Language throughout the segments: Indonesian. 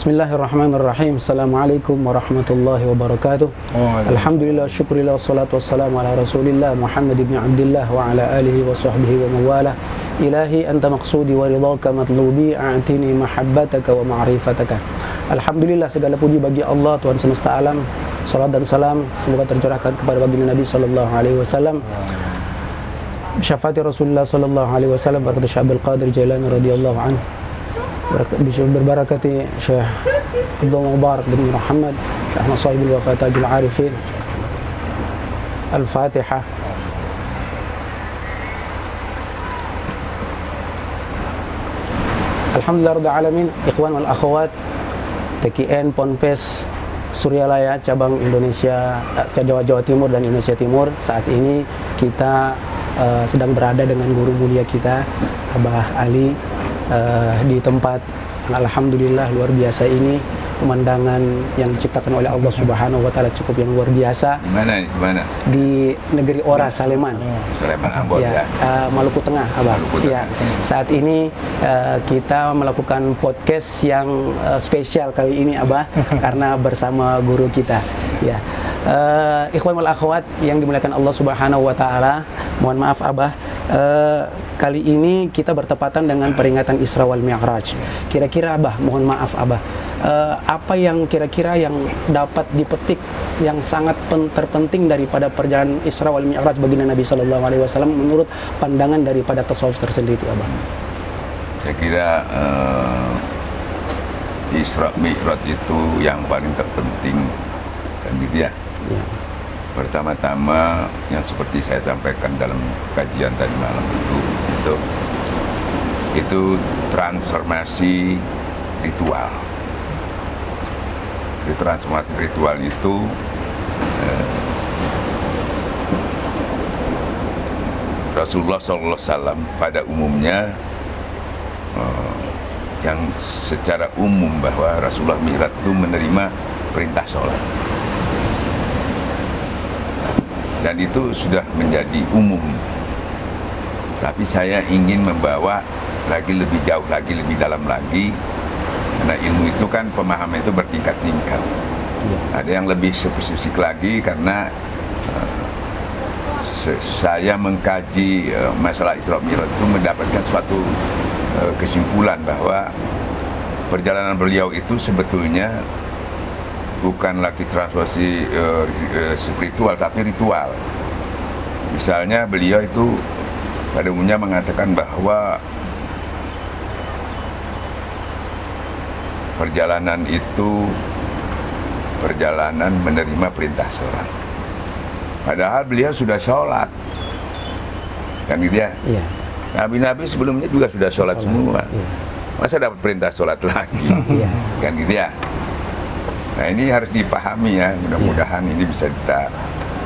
Bismillahirrahmanirrahim. Assalamualaikum warahmatullahi wabarakatuh. Alhamdulillah, syukurillah, wassalatu wassalamu ala rasulillah Muhammad ibn Abdillah wa ala alihi wa sahbihi wa mawalah. Ilahi anta maqsudi wa ridhaka matlubi, a'tini mahabbataka wa ma'rifataka. Alhamdulillah, segala puji bagi Allah, Tuhan semesta alam. Salat dan salam semoga tercurahkan kepada baginda Nabi sallallahu alaihi wasallam. Syafaati Rasulullah sallallahu alaihi wasallam, barakat Syekh Abdul Qadir Jailani radhiyallahu anhu. Berbarakati Syekh Abdul Mubarak bin Muhammad, Syekh Masahibul Wafa Tajul Arifin. Al-Fatihah. Alhamdulillah Rabbil Alamin. Ikhwan wal akhwat TKN Ponpes Suryalaya cabang Indonesia, Jawa Timur dan Indonesia Timur. Saat ini kita sedang berada dengan guru mulia kita Abah Ali di tempat yang alhamdulillah luar biasa ini, pemandangan yang diciptakan oleh Allah Subhanahu wa taala cukup yang luar biasa. Di mana? Di mana? Di negeri Ora, Sleman. Sleman, Ambon ya. Maluku Tengah, Abah. Ya. Saat ini kita melakukan podcast yang spesial kali ini, Abah, karena bersama guru kita. Ya. Ikhwan wal akhwat yang dimuliakan Allah Subhanahu wa taala, mohon maaf Abah, kali ini kita bertepatan dengan peringatan Isra wal Mi'raj. Kira-kira Abah, mohon maaf Abah, apa yang kira-kira yang dapat dipetik yang sangat terpenting daripada perjalanan Isra wal Mi'raj baginda Nabi sallallahu alaihi wasallam menurut pandangan daripada tasawuf tersendiri itu, Abah? Saya kira Isra Mi'raj itu yang paling terpenting kan gitu ya. Ya. Pertama-tama yang seperti saya sampaikan dalam kajian tadi malam itu transformasi ritual. Transformasi ritual itu Rasulullah SAW pada umumnya yang secara umum bahwa Rasulullah Mi'raj itu menerima perintah sholat. Dan itu sudah menjadi umum. Tapi saya ingin membawa lagi lebih jauh lagi, lebih dalam lagi. Karena ilmu itu kan pemahaman itu bertingkat-tingkat. Ada yang lebih spesifik lagi karena saya mengkaji masalah Isra Mi'raj itu mendapatkan suatu kesimpulan bahwa perjalanan beliau itu sebetulnya bukan lagi transformasi spiritual, tapi ritual. Misalnya beliau itu pada umumnya mengatakan bahwa perjalanan itu perjalanan menerima perintah sholat. Padahal beliau sudah sholat, kan gitu ya? Iya. Nabi-nabi sebelumnya juga sudah sholat semua. Iya. Masa dapat perintah sholat lagi? Iya. Kan gitu ya? Nah ini harus dipahami ya, mudah-mudahan ini bisa kita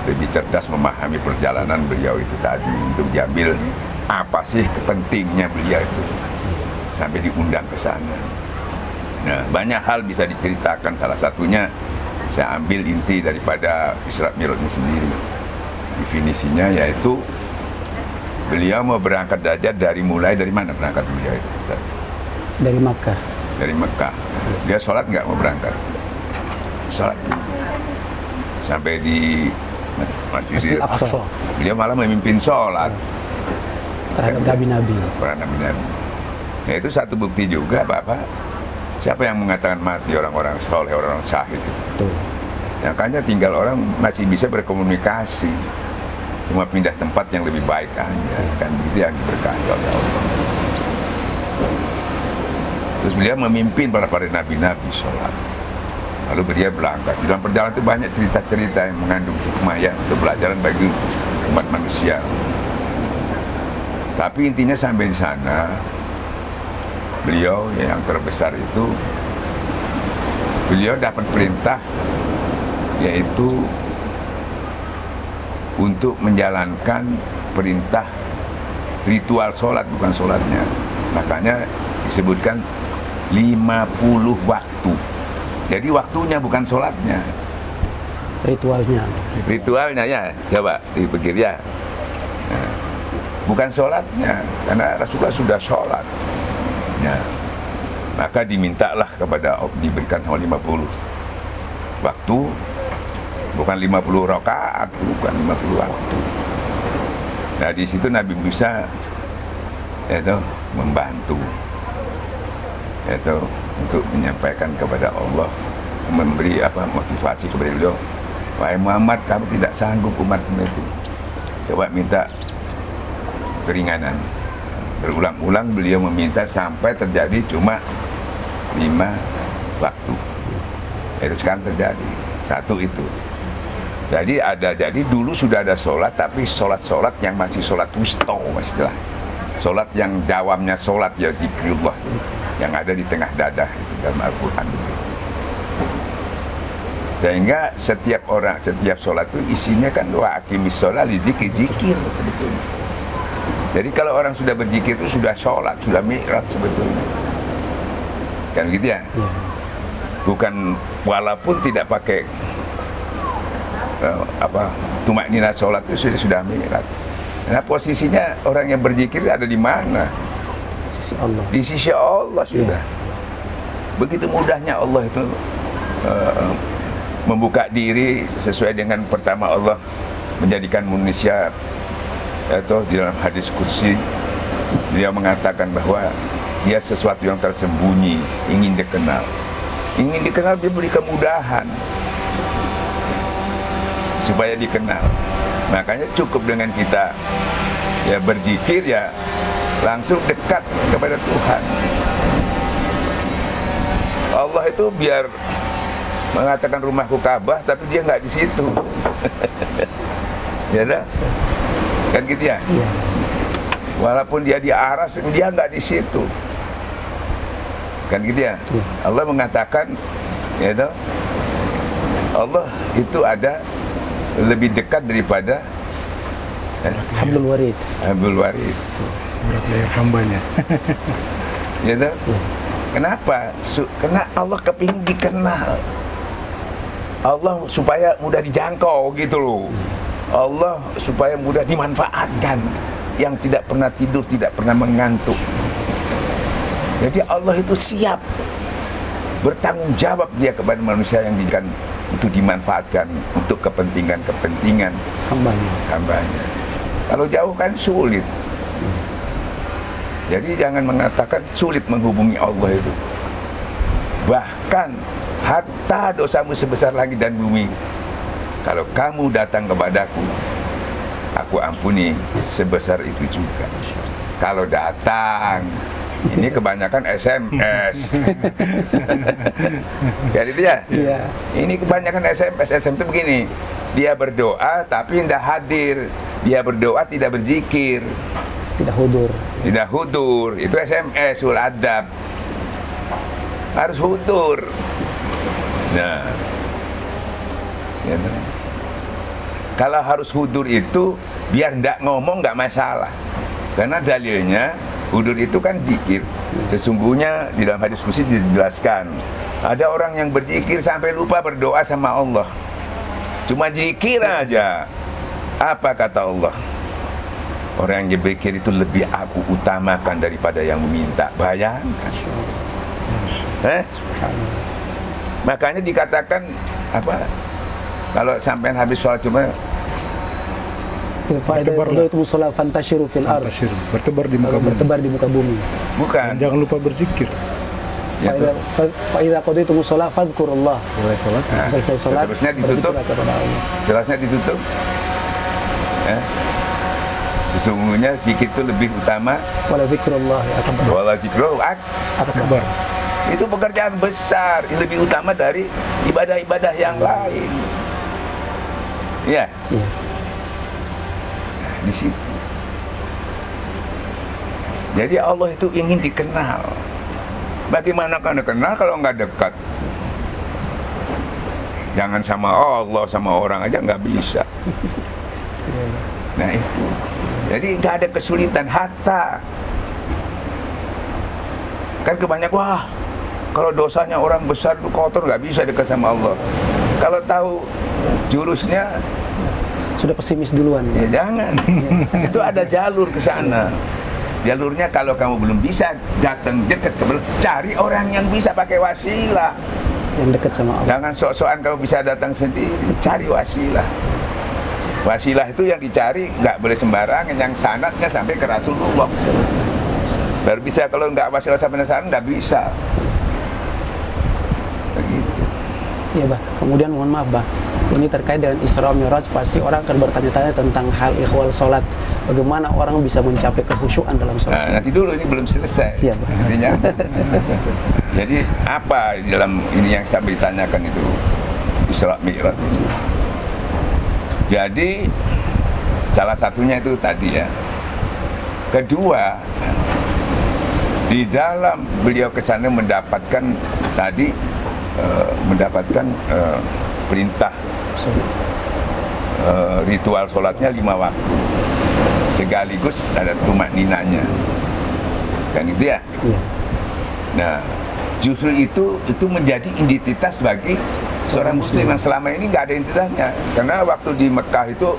lebih cerdas memahami perjalanan beliau itu tadi untuk diambil apa sih pentingnya beliau itu sampai diundang ke sana. Nah banyak hal bisa diceritakan, salah satunya saya ambil inti daripada Isra Mi'raj ini sendiri. Definisinya yaitu beliau mau berangkat aja dari mana berangkat beliau itu? Ustaz? Dari Makkah. Dari Makkah. Dia sholat nggak mau berangkat? Sholat sampai di Masjidil Aqsa. Beliau malah memimpin sholat terhadap Nabi-Nabi. Nah, itu satu bukti juga, Bapak. Siapa yang mengatakan mati orang-orang soleh, orang syahid itu? Makanya tinggal orang masih bisa berkomunikasi, cuma pindah tempat yang lebih baik aja, kan itu yang diberkahi oleh Allah. Terus beliau memimpin para nabi-nabi sholat. Lalu beliau berangkat. Di dalam perjalanan itu banyak cerita-cerita yang mengandung hikmah ya, untuk pelajaran bagi umat manusia. Tapi intinya sampai di sana, beliau yang terbesar itu, beliau dapat perintah yaitu untuk menjalankan perintah ritual sholat, bukan sholatnya. Makanya disebutkan 50 waktu. Jadi waktunya bukan sholatnya, ritualnya ya, coba dipikir ya. Nah, bukan sholatnya, karena Rasulullah sudah sholat. Ya. maka dimintalah kepada diberikan 50 waktu, bukan 50 rakaat, bukan 50 waktu. Nah di situ Nabi Musa itu membantu itu untuk menyampaikan kepada Allah, memberi motivasi kepada beliau. Wahai Muhammad, kamu tidak sanggup umatmu itu, coba minta keringanan. Berulang-ulang beliau meminta sampai terjadi cuma 5 waktu. Itu sekarang terjadi satu itu. Jadi dulu sudah ada sholat, tapi sholat yang masih sholat wusta, istilah. Sholat yang dawamnya sholat ya zikrullah, yang ada di tengah dada itu dalam Al-Quran. Sehingga setiap sholat itu isinya kan wa aqimis sholat li zikir sebetulnya. Jadi kalau orang sudah berzikir itu sudah sholat, sudah mi'raj sebetulnya. Kan gitu ya? Bukan, walaupun tidak pakai tumak nina sholat itu sudah mi'raj. Nah posisinya orang yang berzikir ada di mana? Sisi Allah. Di sisi Allah sudah. Begitu mudahnya Allah itu membuka diri sesuai dengan pertama Allah menjadikan manusia itu di dalam hadis kursi dia mengatakan bahwa dia sesuatu yang tersembunyi ingin dikenal dia beri kemudahan supaya dikenal. Makanya cukup dengan kita ya berzikir ya langsung dekat kepada Tuhan. Allah itu biar mengatakan rumahku Ka'bah tapi dia nggak di situ. Ya dah, kan gitu ya. Walaupun dia di aras dia nggak di situ. Kan gitu ya. Allah mengatakan ya dah, Allah itu ada lebih dekat daripada Hablul Warid. Hablul Warid. Berarti ayat hambanya. Ya dah. Kenapa? Karena Allah kepingin dikenal. Allah supaya mudah dijangkau gitu loh. Allah supaya mudah dimanfaatkan. Yang tidak pernah tidur, tidak pernah mengantuk. Jadi Allah itu siap bertanggung jawab dia kepada manusia yang diberikan untuk dimanfaatkan untuk kepentingan hambanya. Kalau jauh kan sulit. Jadi jangan mengatakan sulit menghubungi Allah itu. Bahkan hatta dosamu sebesar langit dan bumi, kalau kamu datang kepadaku, aku ampuni sebesar itu juga. Kalau datang, ini kebanyakan SMS. Ya itu ya? Iya. Ini kebanyakan SMS itu begini. Dia berdoa tapi tidak hadir. Dia berdoa tidak berzikir. Tidak hudur. Tidak hudur. Itu SMS ul adab. Harus hudur. Nah. Ya, nah. Kalau harus hudur itu biar tidak ngomong nggak masalah. Karena dalilnya hudur itu kan zikir. Sesungguhnya di dalam hadis qudsi dijelaskan, ada orang yang berzikir sampai lupa berdoa sama Allah. Cuma zikir aja. Apa kata Allah? Orang yang berzikir itu lebih aku utamakan daripada yang meminta. Bayangkan. Makanya dikatakan apa? Kalau sampai habis sholat cuma bertebar di muka bumi. Bertebar di muka bumi. Bukan. Dan jangan lupa berzikir. Fa'idha qadaitum shalah fadhkurullah. Selesai sholat. Seterusnya ditutup. Jelasnya ditutup. Sesungguhnya zikir itu lebih utama. Wala zikrullah akbar. Wala zikrullah Akbar. itu pekerjaan besar, lebih utama dari ibadah-ibadah yang lain. Ya. Iya. Di situ. Jadi Allah itu ingin dikenal. Bagaimana kan dikenal kalau nggak dekat? Jangan sama Allah, sama orang aja nggak bisa. Nah itu. Jadi nggak ada kesulitan. Hatta kan kebanyakan wah kalau dosanya orang besar itu kotor nggak bisa dekat sama Allah. Kalau tahu jurusnya sudah pesimis duluan. Ya jangan. Itu ada jalur ke sana. Jalurnya kalau kamu belum bisa datang dekat ke belakang, cari orang yang bisa pakai wasilah. Yang dekat sama Allah. Jangan sok-sokan kamu bisa datang sendiri, cari wasilah. Wasilah itu yang dicari nggak boleh sembarangan, yang sanadnya sampai ke Rasulullah. Baru bisa, kalau nggak wasilah sampai sanad nggak bisa. Begitu. Iya, Bah. Kemudian mohon maaf, Bah. Ini terkait dengan Isra Mi'raj, pasti orang akan bertanya-tanya tentang hal ikhwal sholat. Bagaimana orang bisa mencapai kekhusyuan dalam sholat? Nah, nanti dulu, ini belum selesai. Iya, Bah. Artinya, jadi apa di dalam ini yang sampai ditanyakan itu Isra Mi'raj itu? Jadi salah satunya itu tadi ya. Kedua, di dalam beliau kesana mendapatkan tadi mendapatkan perintah ritual sholatnya 5 waktu, sekaligus ada tumak ninanya, kan itu ya. Iya. Nah, justru itu menjadi identitas bagi seorang muslim yang selama ini nggak ada identitasnya, karena waktu di Mekah itu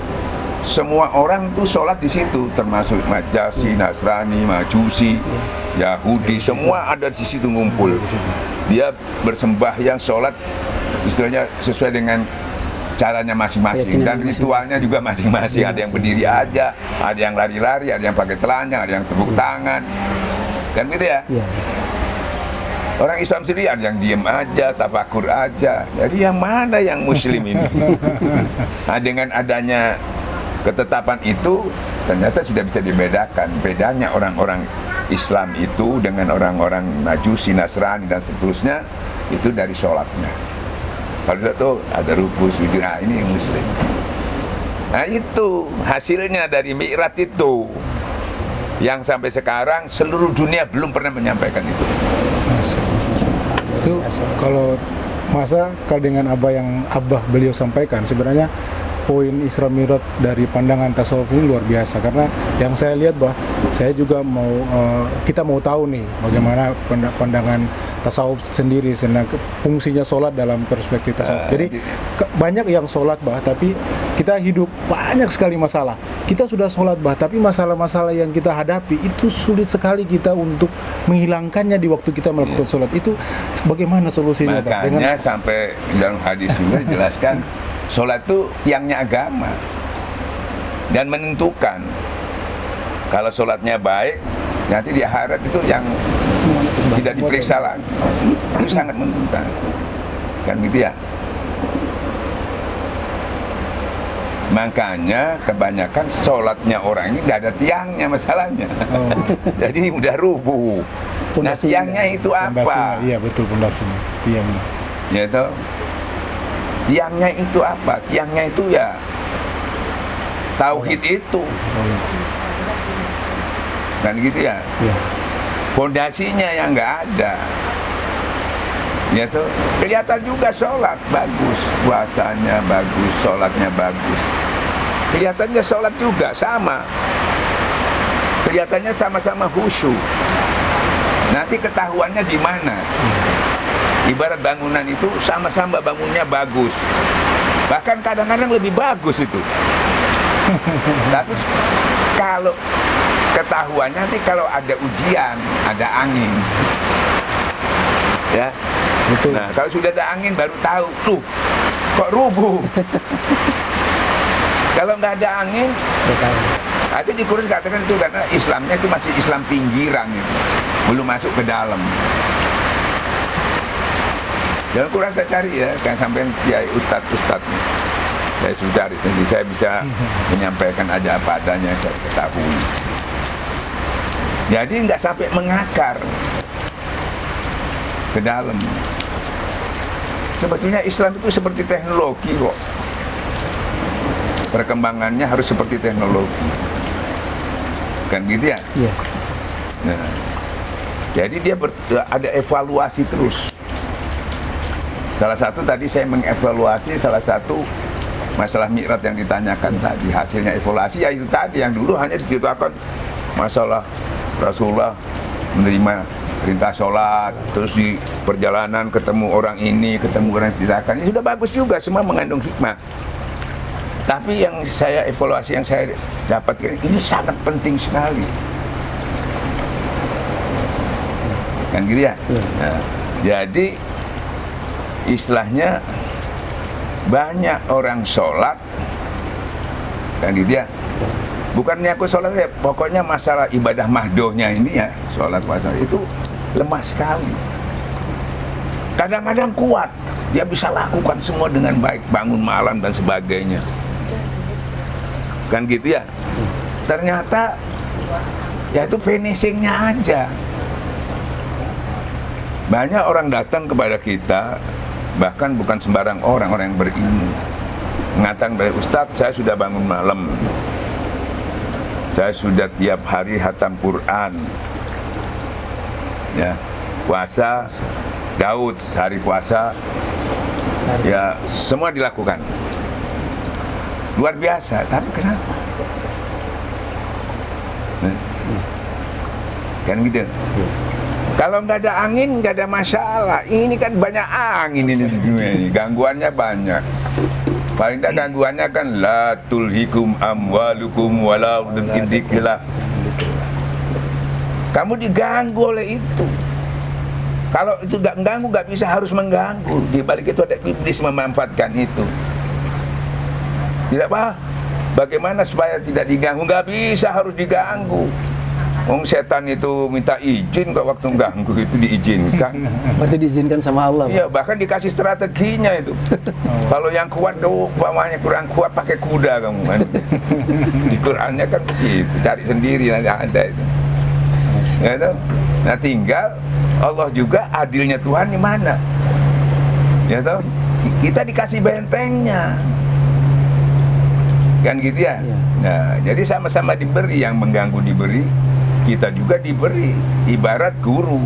semua orang tuh sholat di situ, termasuk Majasi, Nasrani, Majusi, Yahudi, semua ada di situ ngumpul. Dia bersembahyang sholat istilahnya sesuai dengan caranya masing-masing, dan ritualnya juga masing-masing. Ada yang berdiri aja, ada yang lari-lari, ada yang pakai telanjang, ada yang tepuk tangan, kan gitu ya. Orang Islam sendiri ada yang diem aja, tafakur aja. Jadi yang mana yang muslim ini? Nah, dengan adanya ketetapan itu ternyata sudah bisa dibedakan bedanya orang-orang Islam itu dengan orang-orang Majusi, Nasrani dan seterusnya, itu dari sholatnya. Kalau itu ada ruku, sujud, nah ini yang muslim. Nah itu hasilnya dari Mi'raj itu, yang sampai sekarang seluruh dunia belum pernah menyampaikan itu. Itu kalau kalau dengan apa yang Abah beliau sampaikan, sebenarnya poin Isra Mi'raj dari pandangan tasawuf ini luar biasa, karena yang saya lihat, Bah, saya juga kita mau tahu nih bagaimana pandangan tasawuf sendiri tentang fungsinya sholat dalam perspektif tasawuf. Jadi banyak yang sholat, Bah, tapi kita hidup banyak sekali masalah. Kita sudah sholat, Bah, tapi masalah-masalah yang kita hadapi itu sulit sekali kita untuk menghilangkannya di waktu kita melakukan sholat. Itu bagaimana solusinya, Bah? Makanya sampai dalam hadis juga dijelaskan sholat itu tiangnya agama dan menentukan. Kalau sholatnya baik, nanti di akhirat itu yang tidak diperiksa lagi. Itu sangat menentukan, kan gitu ya. Makanya kebanyakan sholatnya orang ini tidak ada tiangnya masalahnya. Jadi udah rubuh. Nah, tiangnya itu apa? Iya betul, pondasinya tiangnya. Yaitu tiangnya itu apa? Tiangnya itu ya tauhid itu. Kan gitu ya. Pondasinya yang nggak ada. Yaitu kelihatan juga sholat bagus, puasanya bagus, sholatnya bagus. Kelihatannya sholat juga sama. Kelihatannya sama-sama khusyuk. Nanti ketahuannya di mana? Ibarat bangunan itu sama-sama bangunnya bagus, bahkan kadang-kadang lebih bagus itu. Tapi kalau ketahuannya nanti kalau ada ujian, ada angin, ya. Betul. Nah, kalau sudah ada angin baru tahu, tuh kok rubuh. Kalau nggak ada angin, itu di Quran katakan itu karena Islamnya itu masih Islam pinggiran itu, belum masuk ke dalam. Dalam Quran saya cari ya, kan sampai kiai ustadz-ustadznya. Saya sudah di sini, saya bisa menyampaikan aja apa adanya yang saya ketahui. Jadi nggak sampai mengakar ke dalam. Sebetulnya Islam itu seperti teknologi kok. Perkembangannya harus seperti teknologi. Kan gitu ya? Iya. Nah, jadi dia ada evaluasi terus. Salah satu tadi saya mengevaluasi salah satu masalah Mi'raj yang ditanyakan tadi, hasilnya evaluasi ya itu tadi yang dulu hanya diceritakan masalah Rasulullah menerima perintah sholat, terus di perjalanan ketemu orang ini, ketemu orang tidak akan, ya sudah bagus juga, semua mengandung hikmah. Tapi yang saya evaluasi, yang saya dapatkan ini sangat penting sekali. kan gitu ya. Nah, jadi istilahnya banyak orang sholat, kan gitu ya. Bukannya aku sholat ya, pokoknya masalah ibadah mahdohnya ini ya, sholat puasa itu lemah sekali. Kadang-kadang kuat, dia bisa lakukan semua dengan baik, bangun malam dan sebagainya, kan gitu ya. Ternyata ya itu finishingnya aja. Banyak orang datang kepada kita, bahkan bukan sembarang orang yang berilmu, mengatakan, Ustadz, saya sudah bangun malam, saya sudah tiap hari hatam Quran, ya, puasa, Daud hari puasa, ya semua dilakukan, luar biasa. Tapi kenapa? Kan gitu. Kalau nggak ada angin, nggak ada masalah. Ini kan banyak angin ini di dunia ini, gangguannya banyak. Paling tidak gangguannya kan la tulhikum amwalukum wala dzikrillah. Kamu diganggu oleh itu. Kalau itu nggak mengganggu, nggak bisa harus mengganggu. Di balik itu ada iblis memanfaatkan itu. Tidak apa? Bagaimana supaya tidak diganggu? Nggak bisa harus diganggu. Setan itu minta izin kok, waktu ganggu itu diizinkan. Berarti diizinkan sama Allah. Iya, bahkan dikasih strateginya itu. Kalau yang kuat tuh, umpamanya kurang kuat, pakai kuda kamu kan. Di Qurannya kan begitu, cari sendiri nanti ada itu. Ya, itu. Nah, tinggal Allah juga adilnya Tuhan di mana? Ya toh, kita dikasih bentengnya. Kan gitu ya. Nah, jadi sama-sama diberi, yang mengganggu diberi, kita juga diberi. Ibarat guru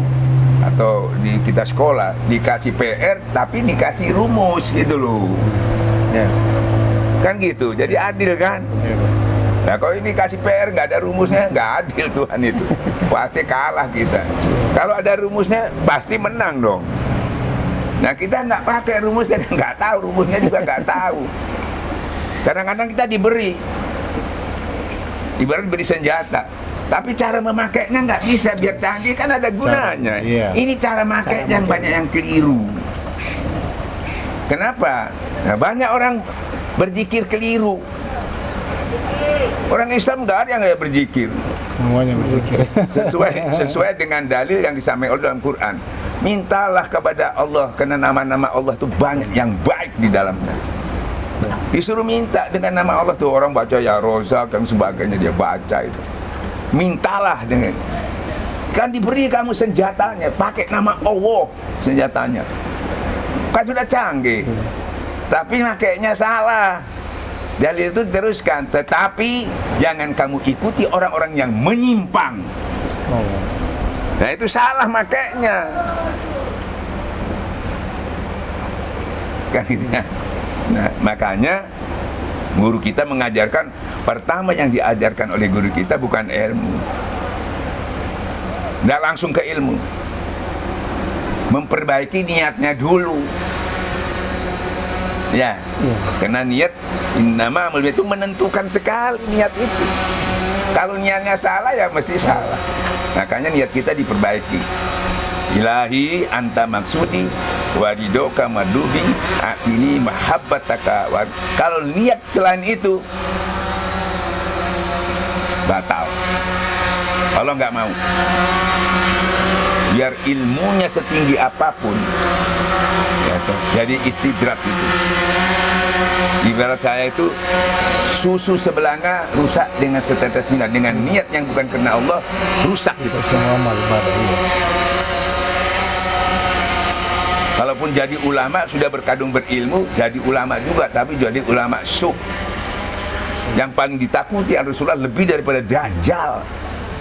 atau di kita sekolah dikasih PR tapi dikasih rumus gitu loh. Ya. Kan gitu. Jadi adil kan? Nah, kalau ini kasih PR nggak ada rumusnya, nggak adil Tuhan itu. Pasti kalah kita. Kalau ada rumusnya pasti menang dong. Nah, kita nggak pakai rumusnya, nggak tahu rumusnya juga nggak tahu. Kadang-kadang kita diberi, ibarat beri senjata, tapi cara memakainya nggak bisa biar canggih, kan ada gunanya. Ini cara makainya yang banyak yang keliru. Kenapa? Nah, banyak orang berzikir keliru. Orang Islam nggak ada yang nggak berzikir. Semuanya berzikir. Sesuai dengan dalil yang disampaikan dalam Quran. Mintalah kepada Allah, karena nama-nama Allah itu banyak yang baik di dalamnya. Disuruh minta dengan nama Allah tuh, orang baca ya Rozak dan sebagainya, dia baca itu. Mintalah dengan, kan diberi kamu senjatanya, pakai nama Allah senjatanya. Kan sudah canggih, tapi makainya salah. Dalil itu diteruskan, tetapi jangan kamu ikuti orang-orang yang menyimpang. Nah, itu salah makainya. Kan gitu ya. Nah, makanya guru kita mengajarkan, pertama yang diajarkan oleh guru kita bukan ilmu, nggak langsung ke ilmu, memperbaiki niatnya dulu. Ya, karena niat innama amal itu menentukan sekali niat itu. Kalau niatnya salah ya mesti salah. Makanya niat kita diperbaiki. Ilahi anta maksudi waridoka madubi ini mahabbataka. Kalau niat selain itu batal, Allah nggak mau. Biar ilmunya setinggi apapun ya, jadi istidrak itu. Ibarat saya itu susu sebelanga rusak dengan setetes minyak, dengan niat yang bukan karena Allah rusak gitu. Semua amal ibadah. Kalaupun jadi ulama sudah berkadung berilmu, jadi ulama juga, tapi jadi ulama syuk. Yang paling ditakuti Rasulullah lebih daripada Dajjal.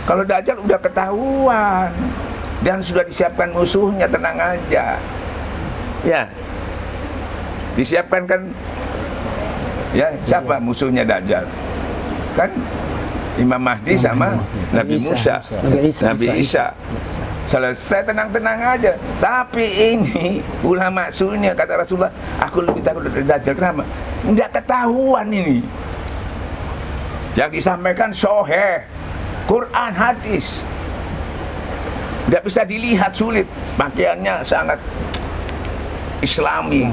Kalau Dajjal udah ketahuan dan sudah disiapkan musuhnya, tenang aja. Ya, disiapkan kan. Ya, siapa musuhnya Dajjal? Kan Imam Mahdi sama Nabi Musa, Nabi Isa. Selesai, tenang-tenang aja. Tapi ini ulama sunni, kata Rasulullah, aku lebih takut dari Dajjal. Kenapa? Nggak ketahuan ini. Yang disampaikan sahih, Quran, hadis. nggak bisa dilihat, sulit. Pakaiannya sangat Islami.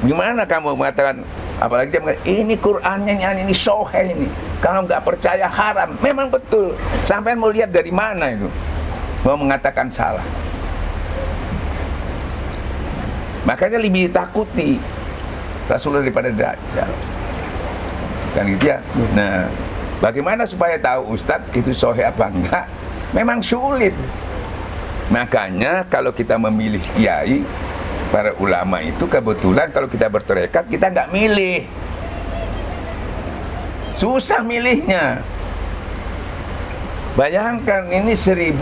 Gimana kamu mengatakan, apalagi dia mengatakan, ini Qur'annya ini sahih ini. Kalau nggak percaya haram. Memang betul. Sampai mau lihat dari mana itu? Mau mengatakan salah. Makanya lebih takuti Rasulullah daripada Dajjal. Kan gitu ya. Nah, bagaimana supaya tahu Ustadz itu sahih apa enggak? Memang sulit. Makanya kalau kita memilih kiai, para ulama itu kebetulan kalau kita bertarekat kita nggak milih. Susah milihnya. Bayangkan ini 1500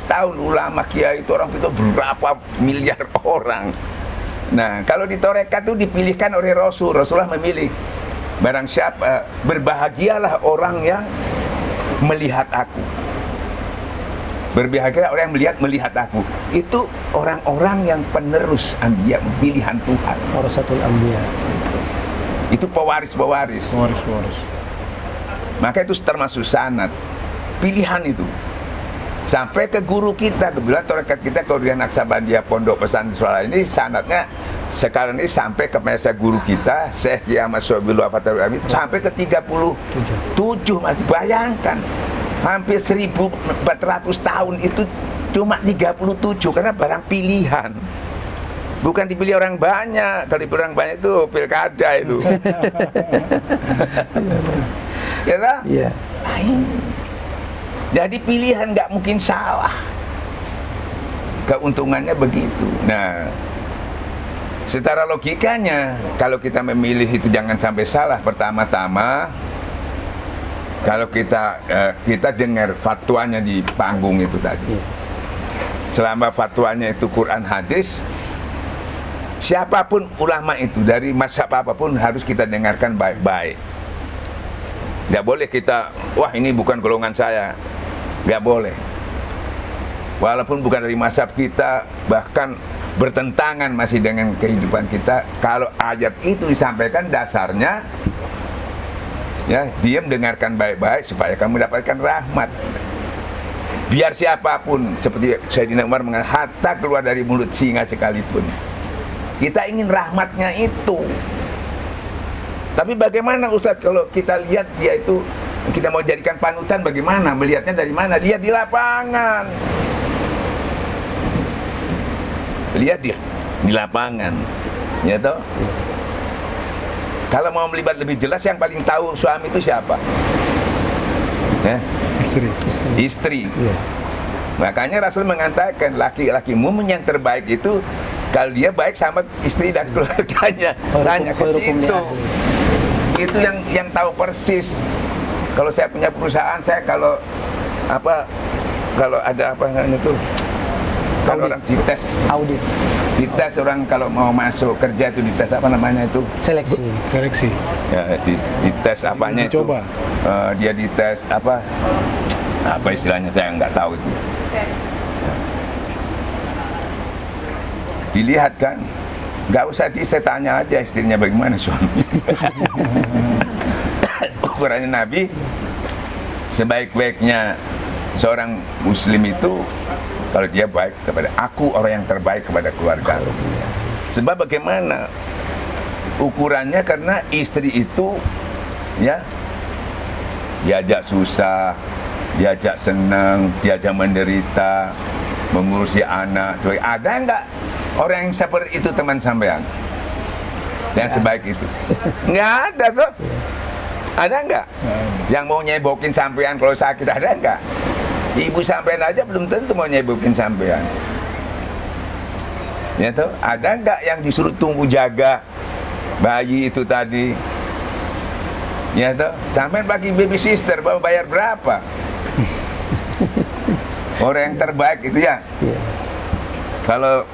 tahun ulama kiai itu orang itu berapa miliar orang. Nah, kalau di tarekat itu dipilihkan oleh Rasulullah memilih. Barang siapa, berbahagialah orang yang melihat aku. Berbahagia orang yang melihat aku. Itu orang-orang yang penerus anbiya, pilihan Tuhan. Warasatul anbiya. Itu pewaris-pewaris. Pewaris-pewaris. Maka itu termasuk sanad. Pilihan itu. Sampai ke guru kita, kebetulan tarekat kita Qadiriyah Naksabandia Pondok Pesantren ini sanadnya sekarang ini sampai ke masa guru kita Syekh Kiai Ahmad Sobil Wafatul Amin sampai ke 37. Masih bayangkan. Hampir 1400 tahun itu cuma 37 karena barang pilihan. Bukan dipilih orang banyak. Kalau dipilih orang banyak itu pilkada itu. Ya kan? Iya. Jadi pilihan nggak mungkin salah. Keuntungannya begitu. Nah, secara logikanya kalau kita memilih itu jangan sampai salah. Pertama-tama kalau kita dengar fatwanya di panggung itu tadi, selama fatwanya itu Quran hadis, siapapun ulama itu dari mazhab apapun harus kita dengarkan baik-baik. Nggak boleh kita, wah ini bukan golongan saya, nggak boleh. Walaupun bukan dari mazhab kita, bahkan bertentangan masih dengan kehidupan kita, kalau ayat itu disampaikan dasarnya, ya, dia mendengarkan baik-baik supaya kamu mendapatkan rahmat. Biar siapapun, seperti Sayyidina Umar mengatakan, hatta keluar dari mulut singa sekalipun. Kita ingin rahmatnya itu. Tapi bagaimana Ustadz kalau kita lihat dia itu, kita mau jadikan panutan, bagaimana? Melihatnya dari mana? Lihat di lapangan. Lihat di lapangan. Ya toh? Kalau mau melibat lebih jelas, yang paling tahu suami itu siapa? Ya? Istri. Iya. Makanya Rasul mengatakan laki-laki mukmin yang terbaik itu kalau dia baik sama istri dan keluarganya. Tanya ke situ. Itu yang tahu persis. Kalau saya punya perusahaan, saya kalau ada apa itu, kalau orang dites Audit. Dites orang kalau mau masuk kerja itu dites apa namanya itu? Seleksi. Ya, dites apanya itu? Coba. Dia dites apa istilahnya saya nggak tahu itu. Ya. Dilihat kan, nggak usah saya tanya aja istrinya bagaimana suami. Ukurannya Nabi, sebaik-baiknya seorang Muslim itu kalau dia baik kepada aku, orang yang terbaik kepada keluarga. Sebab bagaimana ukurannya, karena istri itu ya diajak susah, diajak senang, diajak menderita, mengurusi anak. Ada enggak orang yang seperti itu teman sampean? Yang sebaik itu? Enggak ada tuh. Ada enggak? Yang mau nyebokin sampean kalau sakit, ada enggak? Ibu sampean aja belum tentu mau nyebokin sampean. Ya tuh, ada enggak yang disuruh tunggu jaga bayi itu tadi? Ya tuh, sampean bagi baby sister bawa bayar berapa? Orang yang terbaik itu ya. Kalau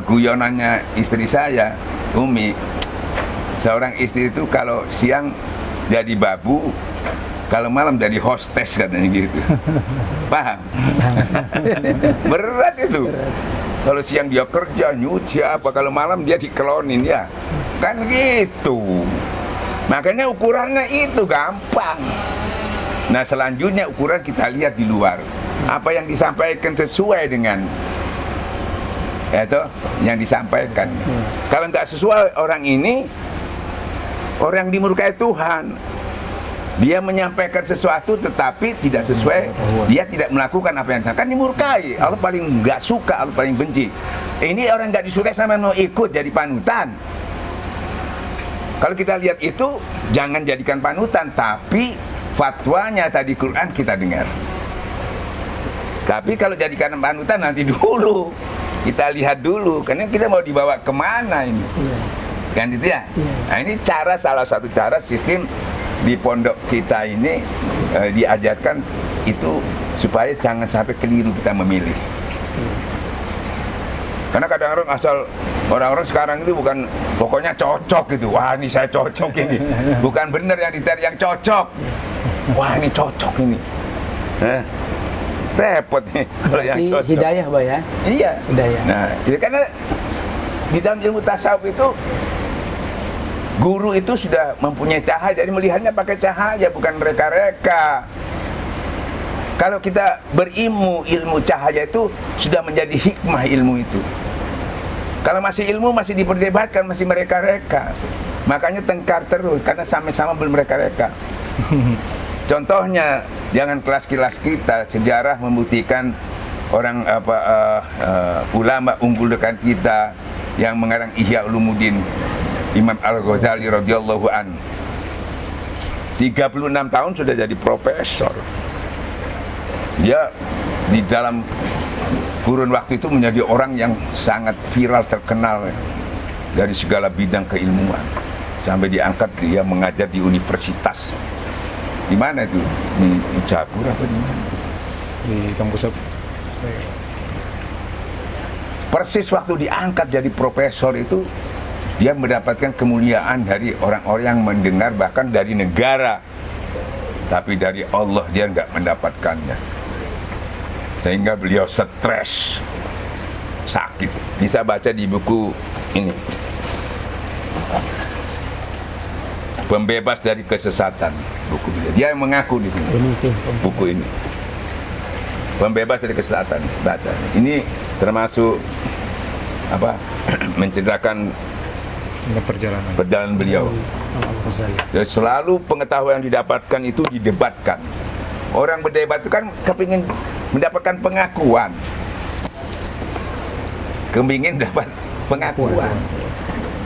guyonannya istri saya, Umi, seorang istri itu kalau siang jadi babu, kalau malam jadi hostess katanya gitu. Paham? Berat itu. Kalau siang dia kerja, nyuci apa, kalau malam dia dikelonin ya. Kan gitu. Makanya ukurannya itu gampang. Nah selanjutnya ukuran kita lihat di luar. Apa yang disampaikan sesuai dengan itu yang disampaikan. Kalau nggak sesuai, orang ini orang dimurkai Tuhan. Dia menyampaikan sesuatu tetapi tidak sesuai, dia tidak melakukan apa yang disampaikan, kan dimurkai. Allah paling nggak suka, Allah paling benci. Ini orang nggak disukai sama mau ikut jadi panutan. Kalau kita lihat itu, jangan jadikan panutan, tapi fatwanya tadi Quran kita dengar. Tapi kalau jadikan panutan nanti dulu, kita lihat dulu, karena kita mau dibawa kemana ini, kan gitu ya. Nah ini salah satu cara sistem di pondok kita ini diajarkan itu supaya jangan sampai keliru kita memilih. Karena kadang-kadang asal orang-orang sekarang itu bukan pokoknya cocok gitu. Wah ini saya cocok ini. Bukan benar yang dicari yang cocok. Wah ini cocok ini. Repot nih kalau yang cocok. Hidayah, Bah ya. Iya. Hidayah. Nah, itu karena di dalam ilmu tasawuf itu guru itu sudah mempunyai cahaya, jadi melihatnya pakai cahaya, bukan reka-reka. Kalau kita berilmu, ilmu cahaya itu sudah menjadi hikmah ilmu itu. Kalau masih ilmu, masih diperdebatkan, masih mereka-reka. Makanya tengkar terus, karena sama-sama belum mereka-reka. Contohnya, jangan kelas-kelas kita, sejarah membuktikan orang ulama unggul dekat kita yang mengarang Ihya Ulumuddin, Imam Al-Ghazali radhiyallahu an. 36 tahun sudah jadi profesor. Dia di dalam kurun waktu itu menjadi orang yang sangat viral, terkenal dari segala bidang keilmuan. Sampai diangkat dia mengajar di universitas. Di mana itu? Di Jagur apa di mana? Di kampus apa? Persis waktu diangkat jadi profesor itu, dia mendapatkan kemuliaan dari orang-orang yang mendengar, bahkan dari negara. Tapi dari Allah dia nggak mendapatkannya. Sehingga beliau stres, sakit. Bisa baca di buku ini, Pembebas dari Kesesatan. Buku dia yang mengaku di sini. Buku ini, Pembebas dari Kesesatan. Baca. Ini termasuk apa? Menceritakan perjalanan beliau. Jadi selalu pengetahuan yang didapatkan itu didebatkan. Orang berdebat itu kan kepingin mendapatkan pengakuan, kepingin dapat pengakuan.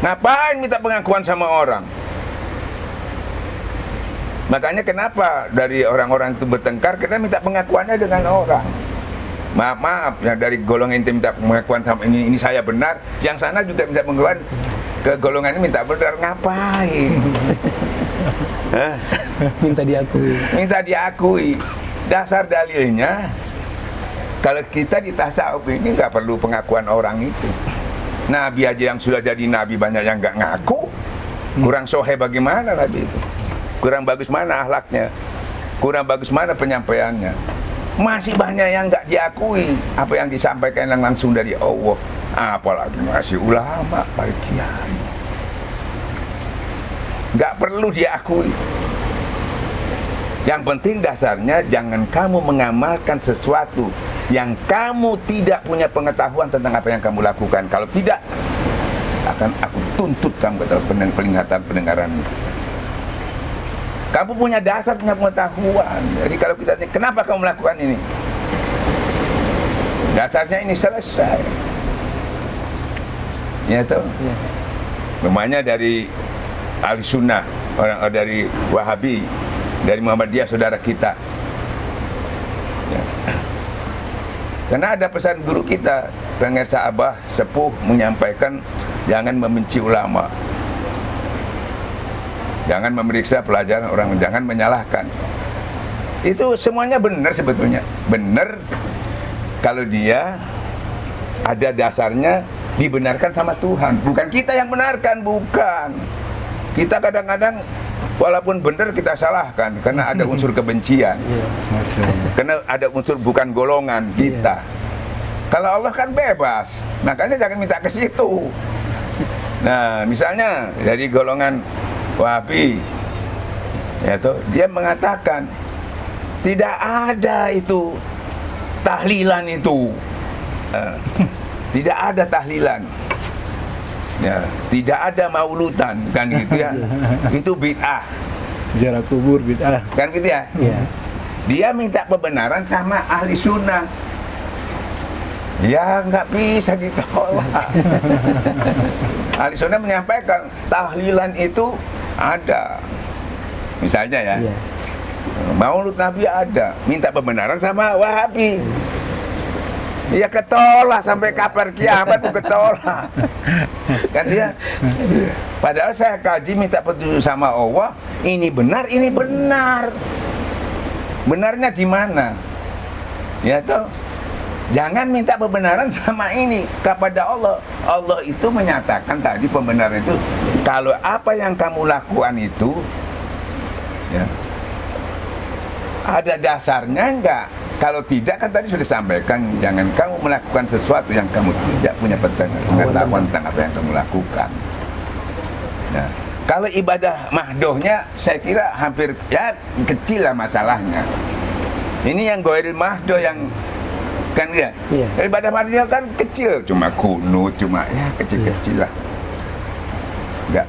Ngapain minta pengakuan sama orang? Makanya kenapa dari orang-orang itu bertengkar, karena minta pengakuannya dengan orang. Maaf, yang dari golongan ini minta pengakuan sama ini saya benar, yang sana juga minta pengakuan ke golongan ini minta benar. Ngapain? Minta diakui. Minta diakui. Dasar dalilnya, kalau kita di tasawuf ini nggak perlu pengakuan orang itu. Nabi aja yang sudah jadi nabi banyak yang nggak ngaku. Kurang sohe bagaimana nabi itu? Kurang bagus mana akhlaknya? Kurang bagus mana penyampaiannya? Masih banyak yang nggak diakui apa yang disampaikan yang langsung dari Allah. Apalagi masih ulama, para kiai. Nggak perlu diakui. Yang penting dasarnya jangan kamu mengamalkan sesuatu yang kamu tidak punya pengetahuan tentang apa yang kamu lakukan. Kalau tidak, akan aku tuntut kamu ke dalam penglihatan pendengaran. Kamu punya dasar, punya pengetahuan. Jadi kalau kita tanya, kenapa kamu melakukan ini? Dasarnya ini selesai. Ya tahu. Namanya dari Ahli Sunnah, orang dari Wahabi, dari Muhammadiyah saudara kita. Ya. Karena ada pesan guru kita, Pengersa Abah Sepuh menyampaikan jangan membenci ulama. Jangan memeriksa pelajaran orang, jangan menyalahkan. Itu semuanya benar sebetulnya. Benar kalau dia ada dasarnya dibenarkan sama Tuhan. Bukan kita yang benarkan, bukan. Kita kadang-kadang walaupun benar kita salahkan karena ada unsur kebencian. Karena ada unsur bukan golongan kita. Kalau Allah kan bebas, makanya jangan minta ke situ. Nah, misalnya dari golongan Wahabi, ya toh, dia mengatakan tidak ada itu tahlilan itu. Tidak ada tahlilan. Ya, tidak ada mauludan kan gitu ya. Itu bid'ah. Ziarah kubur bid'ah. Kan gitu ya? Iya. Dia minta pembenaran sama ahli sunnah. Ya nggak bisa ditolak. Ahli sunnah menyampaikan tahlilan itu ada. Misalnya ya, Iya. Maulud Nabi ada, minta pembenaran sama Wahabi. Ya ketolak sampai kabar kiamat tuh ketolak. Kan dia. Padahal saya kaji minta petunjuk sama Allah, ini benar, ini benar. Benarnya di mana? Ya toh. Jangan minta pembenaran sama ini kepada Allah. Allah itu menyatakan tadi pembenaran itu kalau apa yang kamu lakukan itu ya, ada dasarnya enggak? Kalau tidak kan tadi sudah sampaikan, jangan kamu melakukan sesuatu yang kamu tidak punya pengetahuan tentang apa yang kamu lakukan. Nah, kalau ibadah mahdohnya saya kira hampir ya kecil lah masalahnya. Ini yang goiril mahdoh yang kan ya, Iya. ibadah mahdohnya kan kecil, cuma kunut, cuma ya kecil-kecil lah.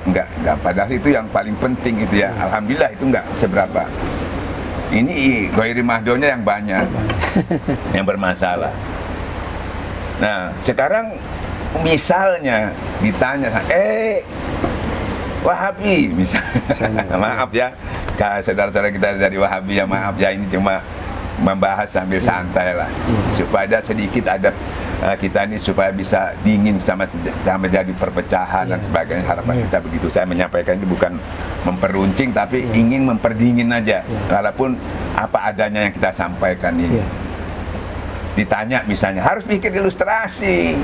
Enggak, padahal itu yang paling penting itu ya. Alhamdulillah itu enggak seberapa. Ini ghairi mahdohnya yang banyak yang bermasalah. Nah, sekarang misalnya ditanya, Wahabi misalnya, maaf ya, saudara-saudara kita dari Wahabi ya, maaf ya, ini cuma membahas sambil santai lah, supaya sedikit ada kita ini supaya bisa dingin sama jadi perpecahan dan sebagainya. Harapan kita begitu. Saya menyampaikan ini bukan memperuncing, tapi ingin memperdingin aja. Walaupun apa adanya yang kita sampaikan ini. Ditanya misalnya, harus bikin ilustrasi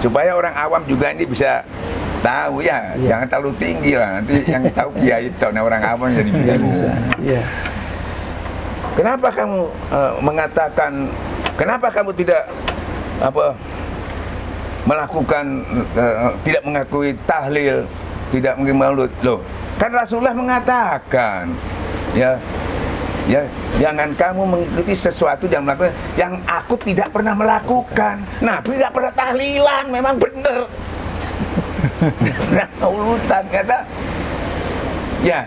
supaya orang awam juga ini bisa tahu ya. Jangan terlalu tinggi lah, nanti yang tahu kiai tahu, orang awam jadi bingung. Kenapa kamu mengatakan, kenapa kamu tidak melakukan tidak mengakui tahlil, tidak mengakui maulud? Loh, kan Rasulullah mengatakan ya jangan kamu mengikuti sesuatu yang melakukan yang aku tidak pernah melakukan. Nabi tidak pernah tahlilan, memang benar. Nah, mauludan kata ya,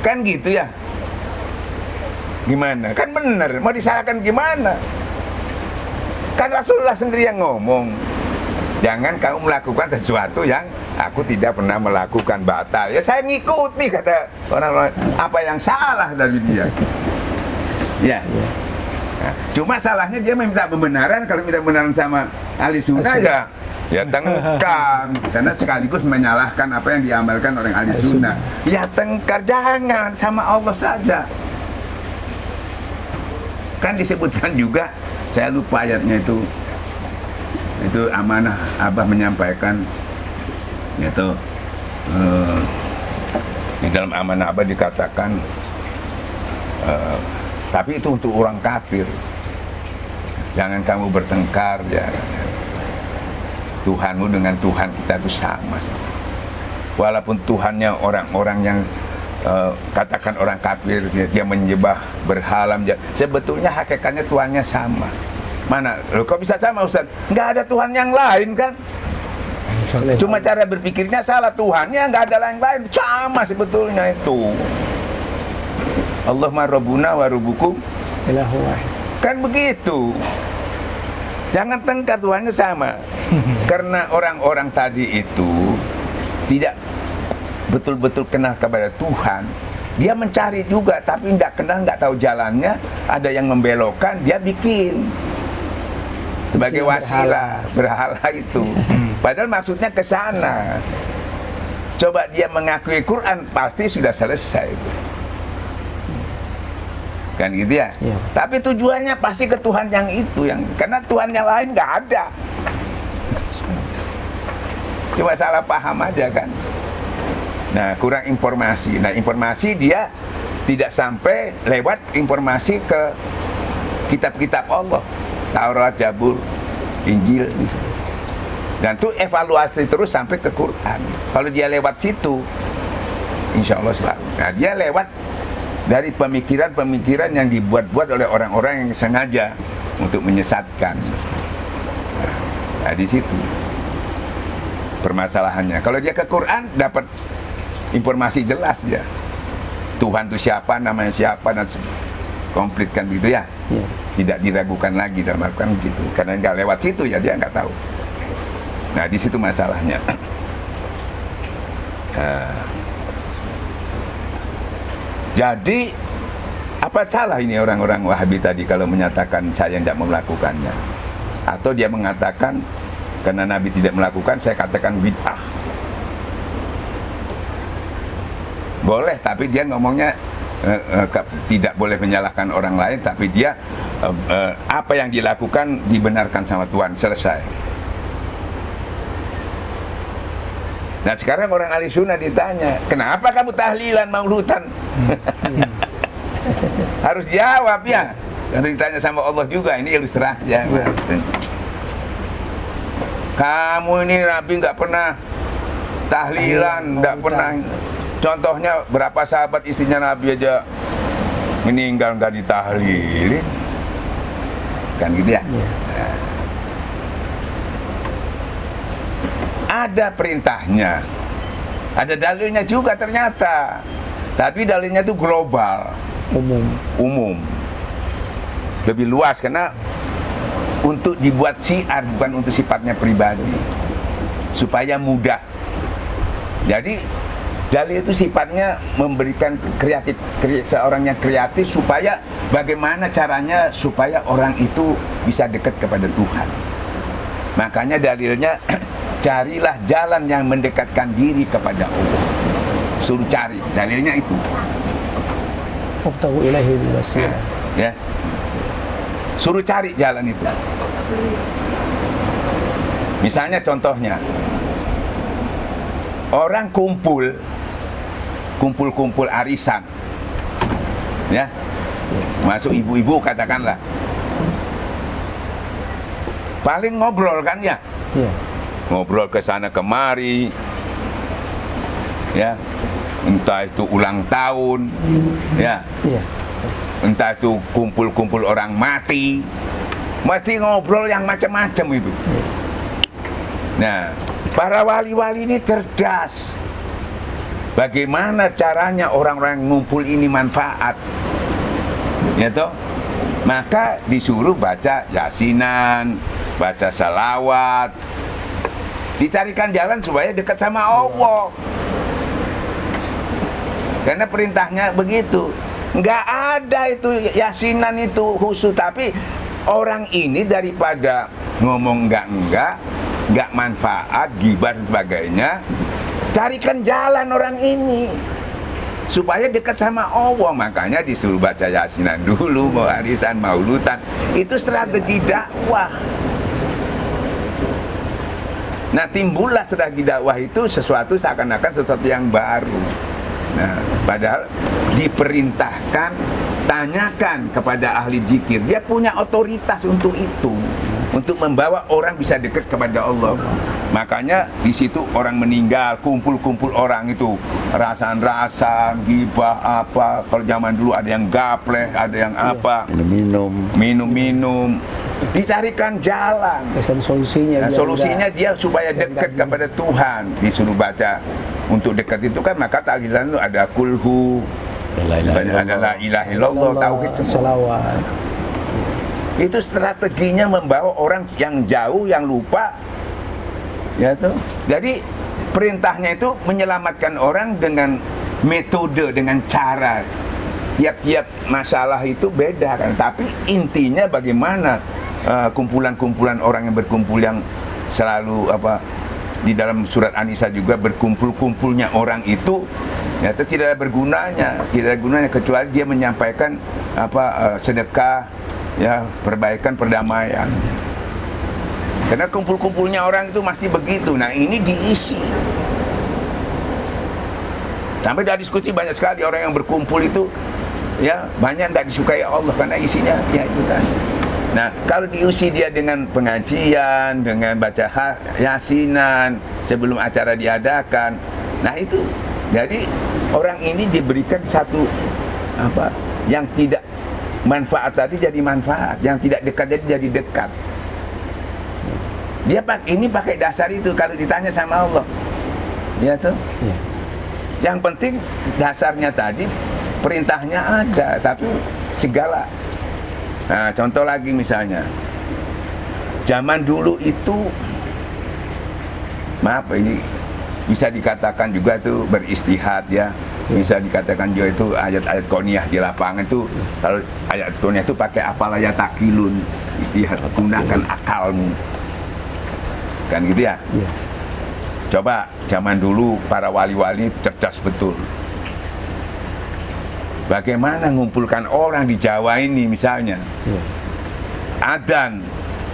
kan gitu ya. Gimana? Kan benar, mau disalahkan gimana? Kan Rasulullah sendiri yang ngomong, jangan kamu melakukan sesuatu yang aku tidak pernah melakukan, batal. Ya saya ngikuti kata orang-orang, apa yang salah dari dia. Ya. Nah, cuma salahnya dia minta pembenaran. Kalau minta pembenaran sama ahli sunnah ya tengkar, karena sekaligus menyalahkan apa yang diamalkan oleh ahli sunnah. Ya tengkar, jangan, sama Allah saja. Kan disebutkan juga, saya lupa ayatnya itu amanah Abah menyampaikan, yaitu di dalam amanah Abah dikatakan, tapi itu untuk orang kafir, jangan kamu bertengkar ya. Tuhanmu dengan Tuhan kita itu sama. Walaupun Tuhannya orang-orang yang katakan orang kafir, dia menyembah berhala, sebetulnya hakikatnya Tuhannya sama. Mana? Loh, kok bisa sama Ustaz? Nggak ada Tuhan yang lain kan? Cuma cara berpikirnya salah, Tuhannya nggak ada yang lain, sama sebetulnya itu. Allahumma rabbuna wa rabbukum ilahu wahid. Kan begitu. Jangan tengkar, Tuhannya sama. Karena orang-orang tadi itu tidak betul-betul kenal kepada Tuhan. Dia mencari juga, tapi tidak kenal, nggak tahu jalannya. Ada yang membelokkan, dia bikin sebagai wasilah, berhala itu. Padahal maksudnya ke sana. Coba dia mengakui Quran, pasti sudah selesai. Kan gitu ya? Tapi tujuannya pasti ke Tuhan yang itu, karena Tuhan yang lain nggak ada. Cuma salah paham aja kan. Nah, kurang informasi. Nah, informasi dia tidak sampai lewat informasi ke kitab-kitab Allah, Taurat, Zabur, Injil. Dan itu evaluasi terus sampai ke Quran. Kalau dia lewat situ, insya Allah selalu. Nah, dia lewat dari pemikiran-pemikiran yang dibuat-buat oleh orang-orang yang sengaja untuk menyesatkan. Nah, di situ permasalahannya. Kalau dia ke Quran dapat informasi jelas ya. Tuhan itu siapa, namanya siapa, dan komplitkan gitu ya. Tidak diragukan lagi dalam Al-Quran gitu. Karena nggak lewat situ ya dia nggak tahu. Nah di situ masalahnya. Jadi apa salah ini orang-orang Wahabi tadi kalau menyatakan saya tidak mau melakukannya? Atau dia mengatakan karena Nabi tidak melakukan, saya katakan bid'ah. Boleh, tapi dia ngomongnya tidak boleh menyalahkan orang lain, tapi dia apa yang dilakukan dibenarkan sama Tuhan, selesai. Nah sekarang orang ahli sunnah ditanya, kenapa kamu tahlilan, mauludan? Harus jawab ya. Karena ditanya sama Allah juga, ini ilustrasi ya. Kamu ini Nabi nggak pernah tahlilan, nggak pernah. Contohnya berapa sahabat istrinya Nabi aja meninggal nggak ditahlilin, kan gitu ya. Nah. Ada perintahnya, ada dalilnya juga ternyata, tapi dalilnya itu global, umum, lebih luas karena untuk dibuat syiar bukan untuk sifatnya pribadi, supaya mudah. Jadi dalil itu sifatnya memberikan seorang yang kreatif supaya bagaimana caranya supaya orang itu bisa dekat kepada Tuhan. Makanya dalilnya carilah jalan yang mendekatkan diri kepada Allah. Suruh cari, dalilnya itu. Wabtaghu ilaihi wasilah. Ya. Suruh cari jalan itu. Misalnya contohnya, orang kumpul arisan, ya, masuk ibu-ibu katakanlah, paling ngobrol kan ya, ngobrol ke sana kemari, ya, entah itu ulang tahun, ya, entah itu kumpul-kumpul orang mati, mesti ngobrol yang macam-macam itu. Nah, para wali-wali ini cerdas. Bagaimana caranya orang-orang ngumpul ini manfaat, ya toh? Maka disuruh baca yasinan, baca salawat, dicarikan jalan supaya dekat sama Allah. Karena perintahnya begitu. Nggak ada itu yasinan itu khusus, tapi orang ini daripada ngomong nggak manfaat, gibah dan sebagainya, carikan jalan orang ini supaya dekat sama Allah. Makanya disuruh baca yasinan dulu, mau arisan, mauludan. Itu strategi dakwah. Nah timbullah strategi dakwah itu sesuatu seakan-akan sesuatu yang baru. Nah padahal diperintahkan, tanyakan kepada ahli zikir. Dia punya otoritas untuk itu, untuk membawa orang bisa dekat kepada Allah. Makanya di situ orang meninggal, kumpul-kumpul orang itu, rasan-rasan, gibah apa. Kalau zaman dulu ada yang gapleh, ada yang apa, minum-minum. Dicarikan jalan. Solusinya. Nah, solusinya dia supaya dekat kepada Tuhan. Disuruh baca. Untuk dekat itu kan maka tahlilan itu ada kulhu, ada la ilaha illallah, tauhid semua. Itu strateginya membawa orang yang jauh, yang lupa, ya tuh. Jadi perintahnya itu menyelamatkan orang dengan metode, dengan cara. Tiap-tiap masalah itu beda kan, tapi intinya bagaimana kumpulan-kumpulan orang yang berkumpul yang selalu di dalam surat An-Nisa juga berkumpul-kumpulnya orang itu ya tidak ada gunanya kecuali dia menyampaikan sedekah, ya, perbaikan, perdamaian. Karena kumpul-kumpulnya orang itu masih begitu. Nah ini diisi. Sampai dah diskusi banyak sekali orang yang berkumpul itu, ya, banyak tidak disukai Allah karena isinya ya itu kan. Nah kalau diusi dia dengan pengajian, dengan baca yasinan sebelum acara diadakan, nah itu jadi orang ini diberikan satu yang tidak manfaat tadi jadi manfaat, yang tidak dekat jadi dekat. Dia ini pakai dasar itu kalau ditanya sama Allah. Ya tuh. Ya. Yang penting dasarnya tadi, perintahnya ada, tapi segala. Nah, contoh lagi misalnya, zaman dulu itu, maaf ini bisa dikatakan juga itu beristihad ya. Bisa dikatakan juga itu ayat-ayat koniyah di lapangan itu, kalau ayat koniyah itu pakai apalah ya takilun, istihad, gunakan akalmu. Kan gitu ya? Ya. Coba zaman dulu para wali-wali cerdas betul. Bagaimana mengumpulkan orang di Jawa ini misalnya? Ya. Adzan,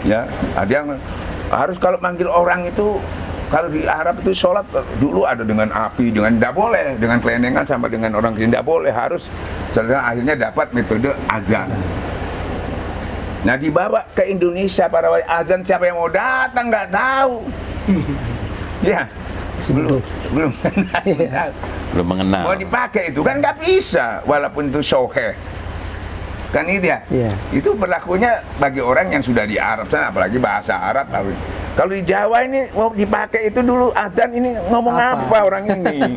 ya, ada yang harus kalau manggil orang itu, kalau di Arab itu sholat dulu ada dengan api, dengan tidak boleh, dengan kelenengan sama dengan orang tidak boleh, harus. Setelah akhirnya dapat metode azan. Nah dibawa ke Indonesia para wali azan, siapa yang mau datang nggak tahu. Ya, belum mengenal. Mau dipakai itu kan nggak bisa, walaupun itu soheh. Kan itu ya? Iya. Itu berlakunya bagi orang yang sudah di Arab sana, apalagi bahasa Arab. Kalau di Jawa ini mau dipakai itu dulu adzan, ini ngomong apa orang ini?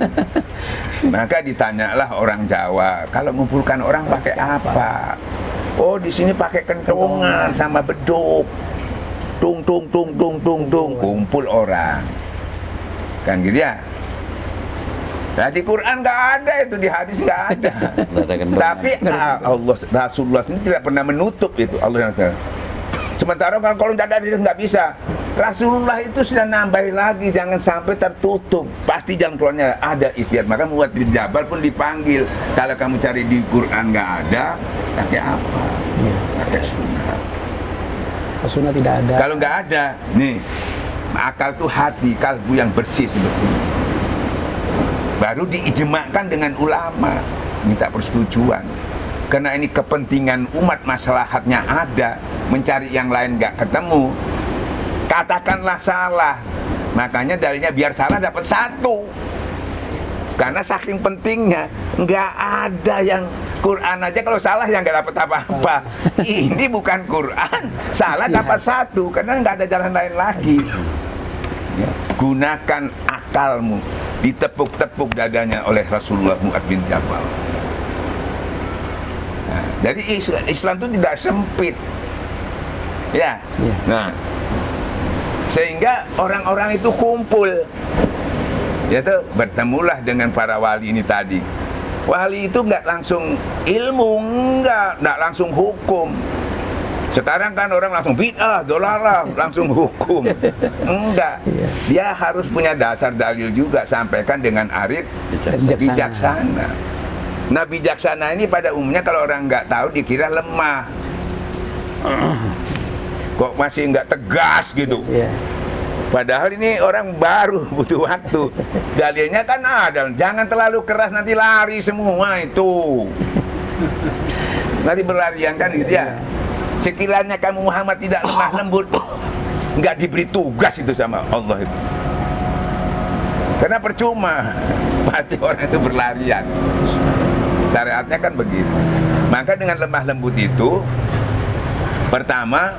Maka ditanyalah orang Jawa, kalau mengumpulkan orang pakai apa? Oh, di sini pakai kentongan sama beduk. Tung tung tung tung tung tung, kumpul orang. Kan gitu ya? Nah, di Quran nggak ada itu, di hadis nggak ada. Tapi Allah, Rasulullah sendiri tidak pernah menutup itu. Allah yang sementara kalau tidak ada itu nggak bisa. Rasulullah itu sudah nambahin lagi, jangan sampai tertutup. Pasti jalan keluarnya ada istihad. Maka Mu'adz bin Jabal pun dipanggil. Kalau kamu cari di Quran nggak ada, pakai apa? Pakai sunnah. Sunnah tidak ada. Kalau nggak ada, nih akal tuh hati, kalbu yang bersih sebetulnya. Baru diijmakan dengan ulama, minta persetujuan. Karena ini kepentingan umat, maslahatnya ada, mencari yang lain nggak ketemu, katakanlah salah. Makanya dalilnya biar salah dapat satu. Karena saking pentingnya, nggak ada yang Quran aja kalau salah yang nggak dapat apa-apa. Ini bukan Quran, salah dapat satu, karena nggak ada jalan lain lagi. Ya, gunakan akalmu. Ditepuk-tepuk dadanya oleh Rasulullah Mu'adz bin Jabal. Nah, jadi Islam itu tidak sempit, ya. Nah, sehingga orang-orang itu kumpul, yaitu bertemulah dengan para wali ini tadi. Wali itu nggak langsung ilmu, nggak langsung hukum. Sekarang kan orang langsung bid'ah, dolalah, langsung hukum. Enggak. Dia harus punya dasar dalil juga, sampaikan dengan arif bijaksana. Nah, bijaksana ini pada umumnya kalau orang nggak tahu dikira lemah. Kok masih nggak tegas gitu. Padahal ini orang baru, butuh waktu. Dalilnya kan ada, jangan terlalu keras nanti lari semua itu. Nanti berlarian kan gitu ya. Sekiranya kamu Muhammad tidak lemah lembut, nggak diberi tugas itu sama Allah itu. Karena percuma, mati orang itu berlarian. Syariatnya kan begitu. Maka dengan lemah lembut itu, pertama,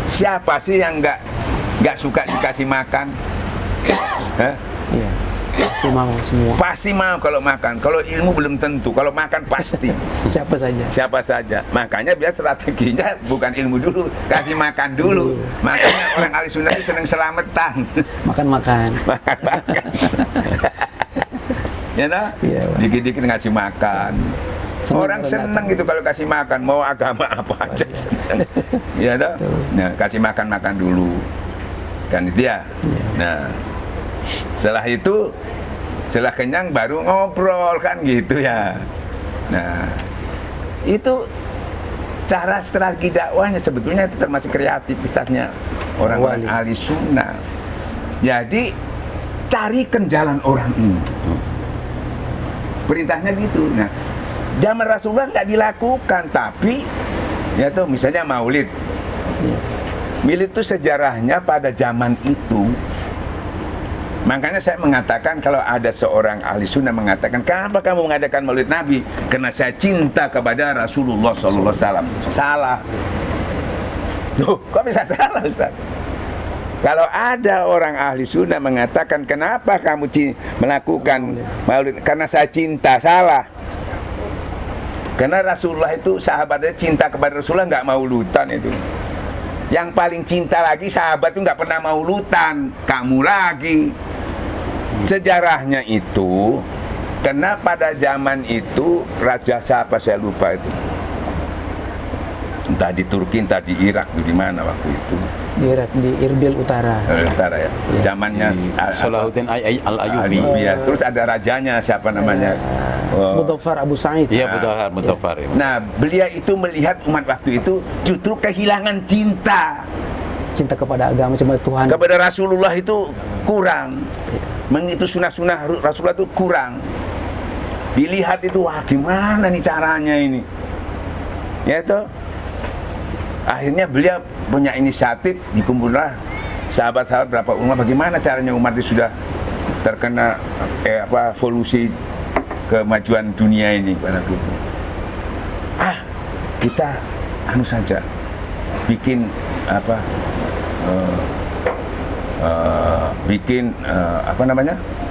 siapa sih yang nggak suka dikasih makan? Hah? Iya. Pasti mau semua. Pasti mau kalau makan. Kalau ilmu belum tentu. Kalau makan pasti. Siapa saja. Siapa saja. Makanya biar strateginya bukan ilmu dulu, kasih makan dulu. Makanya orang ahli sunnah itu senang selamatan. Makan-makan. Makan-makan. Ya noh? Iya, Pak. Dikit-dikit ngasih makan. Orang senang gitu kalau kasih makan, mau agama apa aja senang. Ya noh? Nah, kasih makan dulu. Kan itu ya. Nah, setelah itu, setelah kenyang baru ngobrol kan gitu ya. Nah, itu cara strategi dakwahnya sebetulnya itu termasuk kreatif istilahnya orang-orang ahli sunnah. Jadi carikan jalan orang ini. Perintahnya gitu. Nah, zaman Rasulullah nggak dilakukan, tapi ya tuh misalnya maulid. Maulid itu sejarahnya pada zaman itu. Makanya saya mengatakan kalau ada seorang ahli sunnah mengatakan, kenapa kamu mengadakan maulid Nabi? Karena saya cinta kepada Rasulullah SAW. Salah. Loh, kok bisa salah Ustaz? Kalau ada orang ahli sunnah mengatakan, kenapa kamu melakukan maulid? Karena saya cinta. Salah. Karena Rasulullah itu sahabatnya cinta kepada Rasulullah, nggak maulutan itu. Yang paling cinta lagi sahabat itu nggak pernah maulutan. Kamu lagi. Sejarahnya itu, karena pada zaman itu raja siapa saya lupa itu. Entah di Turki, entah di Irak, di mana waktu itu. Di Irak, di Irbil Utara. Utara ya. Zamannya Salahuddin Al-Ayyubi. Ya. Terus ada rajanya siapa namanya? Mudhaffar Abu Sa'id. Iya, Mudhaffar. Nah, beliau itu melihat umat waktu itu justru kehilangan cinta. Cinta kepada agama, cuma Tuhan. Kepada Rasulullah itu kurang. Mengitu sunnah-sunnah Rasulullah itu kurang. Dilihat itu, wah gimana nih caranya ini? Ya itu. Akhirnya beliau punya inisiatif, dikumpullah sahabat-sahabat berapa umat, bagaimana caranya umat itu sudah terkena evolusi kemajuan dunia ini pada itu. Kita anu saja bikin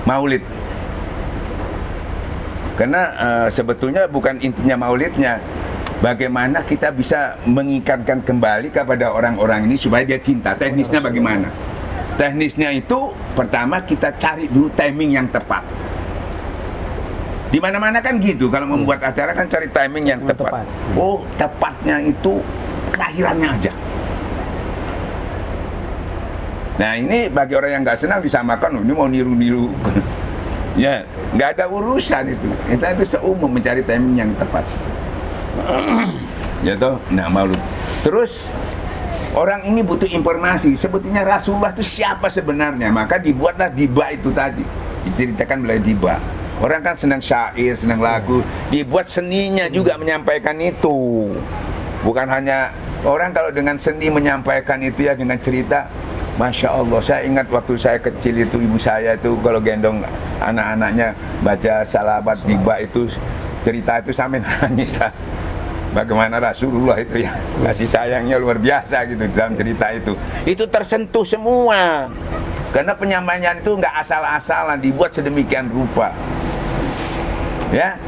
maulid. Karena sebetulnya bukan intinya maulidnya, bagaimana kita bisa mengikatkan kembali kepada orang-orang ini supaya dia cinta. Teknisnya bagaimana? Teknisnya itu pertama kita cari dulu timing yang tepat. Di mana-mana kan gitu, kalau membuat acara kan cari timing yang tepat. Oh, tepatnya itu kelahirannya aja. Nah, ini bagi orang yang nggak senang disamakan, ini mau niru-niru. Ya, nggak ada urusan itu. Kita itu seumum mencari timing yang tepat. Ya toh, nah maulud. Terus orang ini butuh informasi. Sebetulnya Rasulullah itu siapa sebenarnya? Maka dibuatlah diba itu tadi. Diceritakan melalui diba. Orang kan senang syair, senang lagu. Dibuat seninya juga menyampaikan itu. Bukan hanya orang kalau dengan seni menyampaikan itu ya dengan cerita. Masya Allah, saya ingat waktu saya kecil itu ibu saya itu kalau gendong anak-anaknya baca salabat diba itu, cerita itu sampai nangis. Bagaimana Rasulullah itu ya kasih sayangnya luar biasa gitu dalam cerita itu. Itu tersentuh semua. Karena penyampaian itu nggak asal-asalan, dibuat sedemikian rupa. Ya.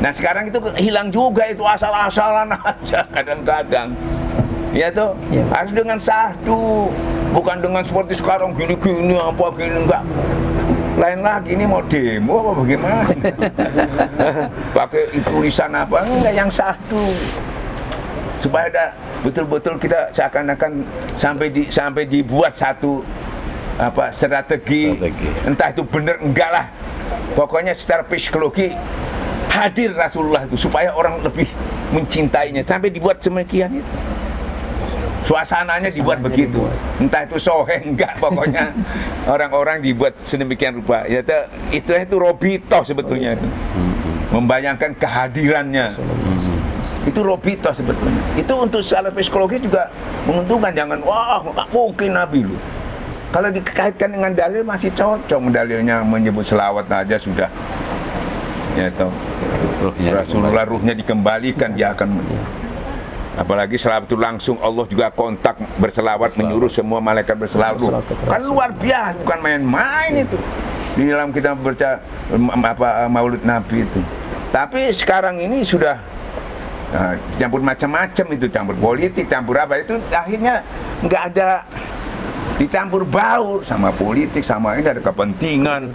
Nah sekarang itu hilang juga, itu asal-asalan aja kadang-kadang. Ya tuh, harus dengan sahdu, bukan dengan seperti sekarang gini-gini apa gini, enggak. Lain lagi, ini mau demo apa bagaimana? Pakai tulisan apa? Enggak, yang sahdu. Supaya ada betul-betul kita seakan-akan sampai dibuat satu strategi. Entah itu benar enggak lah. Pokoknya secara psikologi hadir Rasulullah itu supaya orang lebih mencintainya, sampai dibuat semikian itu. Suasananya dibuat begitu. Entah itu sohe enggak, pokoknya orang-orang dibuat sedemikian rupa. Ya, istilah itu robito sebetulnya itu. Membayangkan kehadirannya. Itu robito sebetulnya. Itu untuk secara psikologis juga menguntungkan. Jangan, wah nggak mungkin Nabi lu. Kalau dikaitkan dengan dalil masih cocok. Dalilnya menyebut selawat aja sudah. Ya toh. Rasulullah ruhnya dikembalikan, dia akan. Apalagi selawat itu langsung Allah juga kontak berselawat, menyuruh semua malaikat berselawat. Kan luar biasa, bukan main-main itu. Di dalam kita baca Maulid Nabi itu. Tapi sekarang ini sudah campur macam-macam itu, campur politik, campur apa itu, akhirnya nggak ada, dicampur baur sama politik, sama ini ada kepentingan.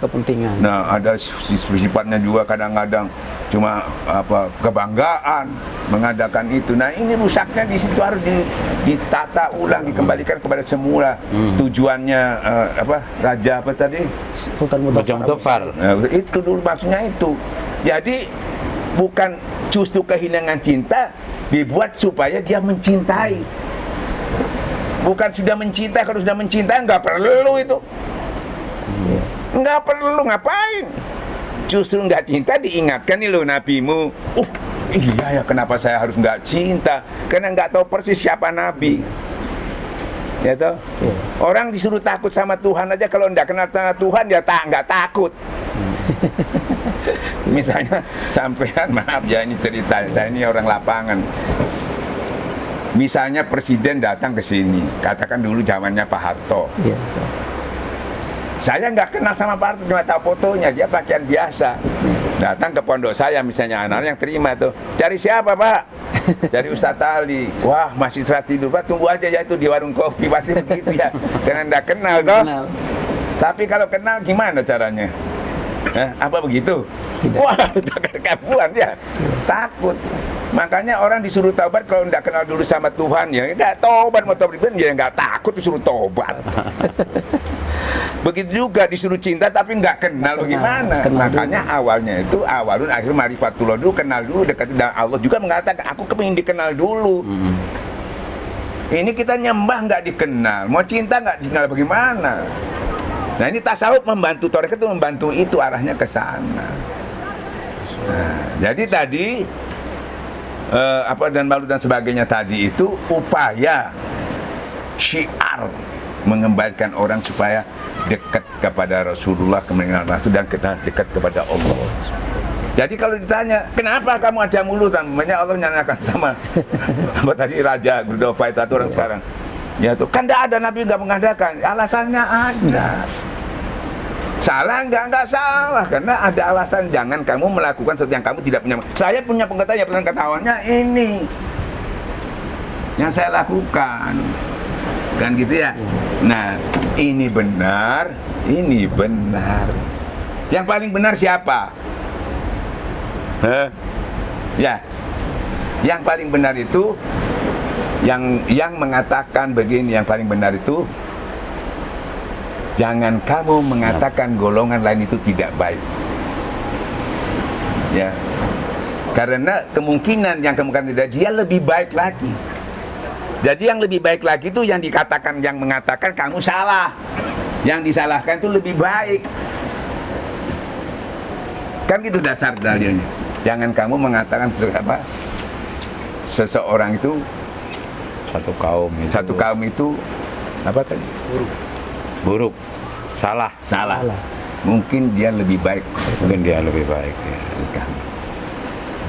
Nah, ada sifatnya juga kadang-kadang cuma kebanggaan mengadakan itu. Nah, ini rusaknya di situ, harus ditata ulang, dikembalikan kepada semula. Tujuannya raja apa tadi? Sultan Mudhaffar. Nah, itu dulu maksudnya itu. Jadi bukan justru kehilangan cinta, dibuat supaya dia mencintai. Bukan sudah mencinta, kalau sudah mencinta nggak perlu itu. Nggak perlu, ngapain? Justru nggak cinta diingatkan nih loh nabimu. Iya ya, kenapa saya harus nggak cinta? Karena nggak tahu persis siapa nabi. Ya toh? Orang disuruh takut sama Tuhan aja, kalau nggak kenal sama Tuhan ya nggak takut. Misalnya sampean, maaf ya ini cerita, saya ini orang lapangan. Misalnya presiden datang ke sini, katakan dulu zamannya Pak Harto. Iya. Saya nggak kenal sama Pak Harto, cuma tahu fotonya, dia pakaian biasa. Datang ke pondok saya misalnya, anak yang terima tuh, cari siapa Pak? Cari Ustadz Ali. Wah, masih istirahat tidur Pak, tunggu aja ya itu di warung kopi, pasti begitu ya. Karena nggak kenal toh. Tapi kalau kenal gimana caranya? Apa begitu? Tidak. Wah, kabuan ya, takut. Makanya orang disuruh taubat kalau nggak kenal dulu sama Tuhan ya nggak taubat, mau taubat ya nggak takut disuruh taubat. Begitu juga disuruh cinta tapi nggak kenal bagaimana. Makanya dulu. Awalnya itu awalun akhir marifatullah dulu, kenal dulu, dekat. Dan Allah juga mengatakan aku kepingin dikenal dulu. Ini kita nyembah nggak dikenal, mau cinta nggak dikenal bagaimana. Nah ini tasawuf membantu, tarekat itu membantu, itu arahnya ke sana. Nah, jadi tadi apa dan malu dan sebagainya tadi itu upaya syiar mengembalikan orang supaya dekat kepada Rasulullah, kemenangan Rasul, dan dekat kepada Allah. Jadi kalau ditanya, kenapa kamu ada mulut? Namanya Allah menyatakan sama apa tadi Raja Gurdova itu orang sekarang. Ya tuh, kan tidak ada Nabi nggak mengadakan. Alasannya ada. Salah nggak salah, karena ada alasan. Jangan kamu melakukan sesuatu yang kamu tidak punya. Saya punya pengetahuannya ini yang saya lakukan. Kan gitu ya. Nah, ini benar, ini benar. Yang paling benar siapa? Ya, yang paling benar itu yang mengatakan begini, yang paling benar itu jangan kamu mengatakan golongan lain itu tidak baik. Ya, karena kemungkinan yang kemungkinan tidak, dia lebih baik lagi. Jadi yang lebih baik lagi itu yang dikatakan, yang mengatakan kamu salah, yang disalahkan itu lebih baik. Kan gitu dasar dalilnya. Jangan kamu mengatakan apa, seseorang itu satu kaum itu apa tadi? buruk, salah. Mungkin dia lebih baik. Ya.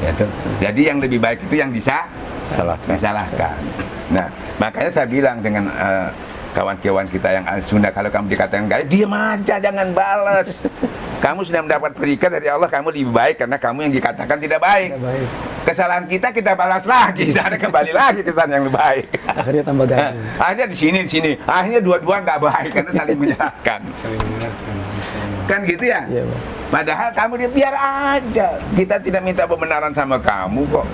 Ya, jadi yang lebih baik itu yang disalahkan. Nah, makanya saya bilang dengan kawan-kawan kita yang Sunnah, kalau kamu dikatakan gaya, diam aja, jangan balas. Kamu sudah mendapat berikan dari Allah, kamu lebih baik karena kamu yang dikatakan tidak baik. Kesalahan kita balas lagi, ada kembali lagi kesalahan yang lebih baik. Akhirnya tambah gaduh. Akhirnya di sini. Akhirnya dua-dua nggak baik karena saling menyalahkan. Kan gitu ya? Iya, Padahal kamu biar aja. Kita tidak minta pembenaran sama kamu kok.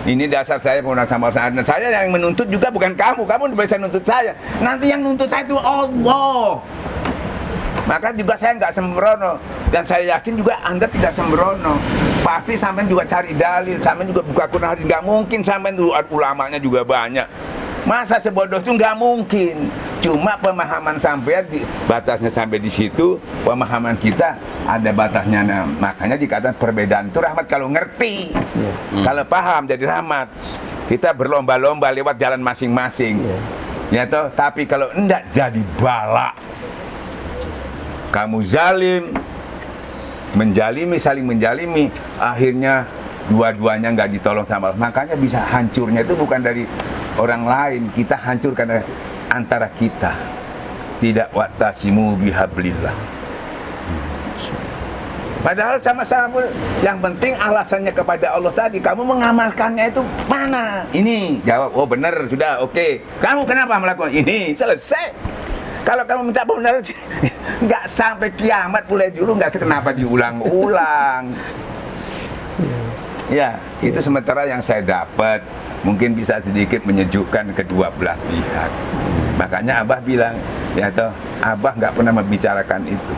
Ini dasar saya pembenaran sama saya yang menuntut juga bukan kamu bisa nuntut saya. Nanti yang nuntut saya itu Allah. Maka juga saya nggak sembrono, dan saya yakin juga Anda tidak sembrono. Pasti sampean juga cari dalil, sampean juga buka Quran hadis. Nggak mungkin sampean ulamanya juga banyak. Masa sebodoh itu nggak mungkin. Cuma pemahaman sampean batasnya sampai di situ, pemahaman kita ada batasnya. Nah, makanya dikatakan perbedaan itu rahmat kalau ngerti. Kalau paham jadi rahmat. Kita berlomba-lomba lewat jalan masing-masing. Ya toh, tapi kalau enggak jadi bala. Kamu zalim, saling menjalimi, akhirnya dua-duanya nggak ditolong sama Allah. Makanya bisa hancurnya itu bukan dari orang lain, kita hancurkan dari antara kita. Tidak wa'tasimu bihablillah. Padahal sama-sama, yang penting alasannya kepada Allah tadi. Kamu mengamalkannya itu mana? Ini jawab, oh benar, sudah, oke. Kamu kenapa melakukan ini? Selesai. Kalau kamu minta pembenaran, nggak sampai kiamat mulai dulu, nggak kenapa diulang-ulang. Ya, itu sementara yang saya dapat. Mungkin bisa sedikit menyejukkan kedua belah pihak. Makanya Abah bilang, ya toh, Abah nggak pernah membicarakan itu.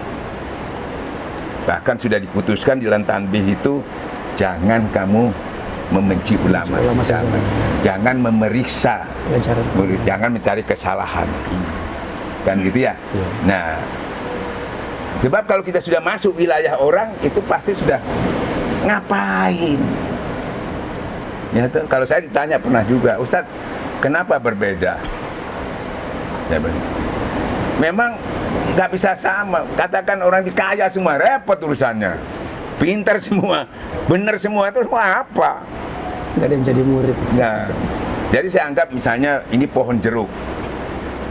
Bahkan sudah diputuskan di dalam tanbih itu, jangan kamu membenci ulama sesama. Jangan memeriksa, jangan mencari kesalahan. Kan gitu ya. Nah, sebab kalau kita sudah masuk wilayah orang, itu pasti sudah ngapain. Ya, kalau saya ditanya pernah juga, Ustadz, kenapa berbeda? Ya benar. Memang nggak bisa sama. Katakan orang kaya semua, repot urusannya. Pintar semua, benar semua, itu semua apa? Nggak ada yang jadi murid. Nah, jadi saya anggap misalnya ini pohon jeruk.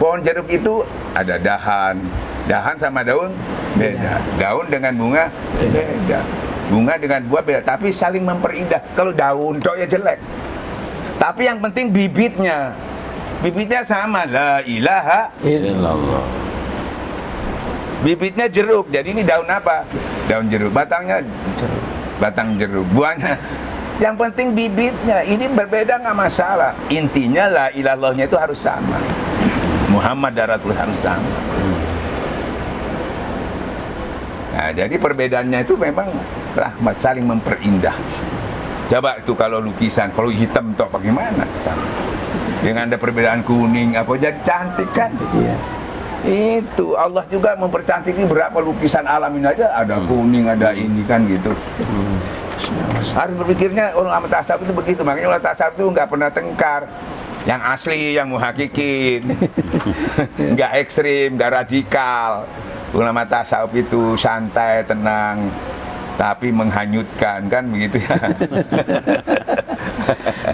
Pohon jeruk itu ada dahan sama daun beda. Daun dengan bunga beda. Bunga dengan buah beda, tapi saling memperindah. Kalau daun tok ya jelek. Tapi yang penting bibitnya sama, la ilaha Illallah. bibitnya jeruk. Jadi ini daun apa? Daun jeruk. Batangnya batang jeruk. Buahnya. Yang penting bibitnya. Ini berbeda nggak masalah. Intinya la ilahnya itu harus sama. Muhammad Rasulullah harus sama. Nah, jadi perbedaannya itu memang rahmat, saling memperindah. Coba itu kalau lukisan, kalau hitam toh bagaimana? Dengan ada perbedaan kuning apa jadi cantik kan? Iya. Itu Allah juga mempercantik ini berapa lukisan alam ini aja ada kuning, ada ini kan gitu. Harus berpikirnya ulama tasawuf itu begitu, makanya ulama tasawuf itu nggak pernah tengkar. Yang asli, yang muhakikin, nggak ekstrim, nggak radikal. Ulama tasawuf itu santai, tenang, tapi menghanyutkan kan begitu ya.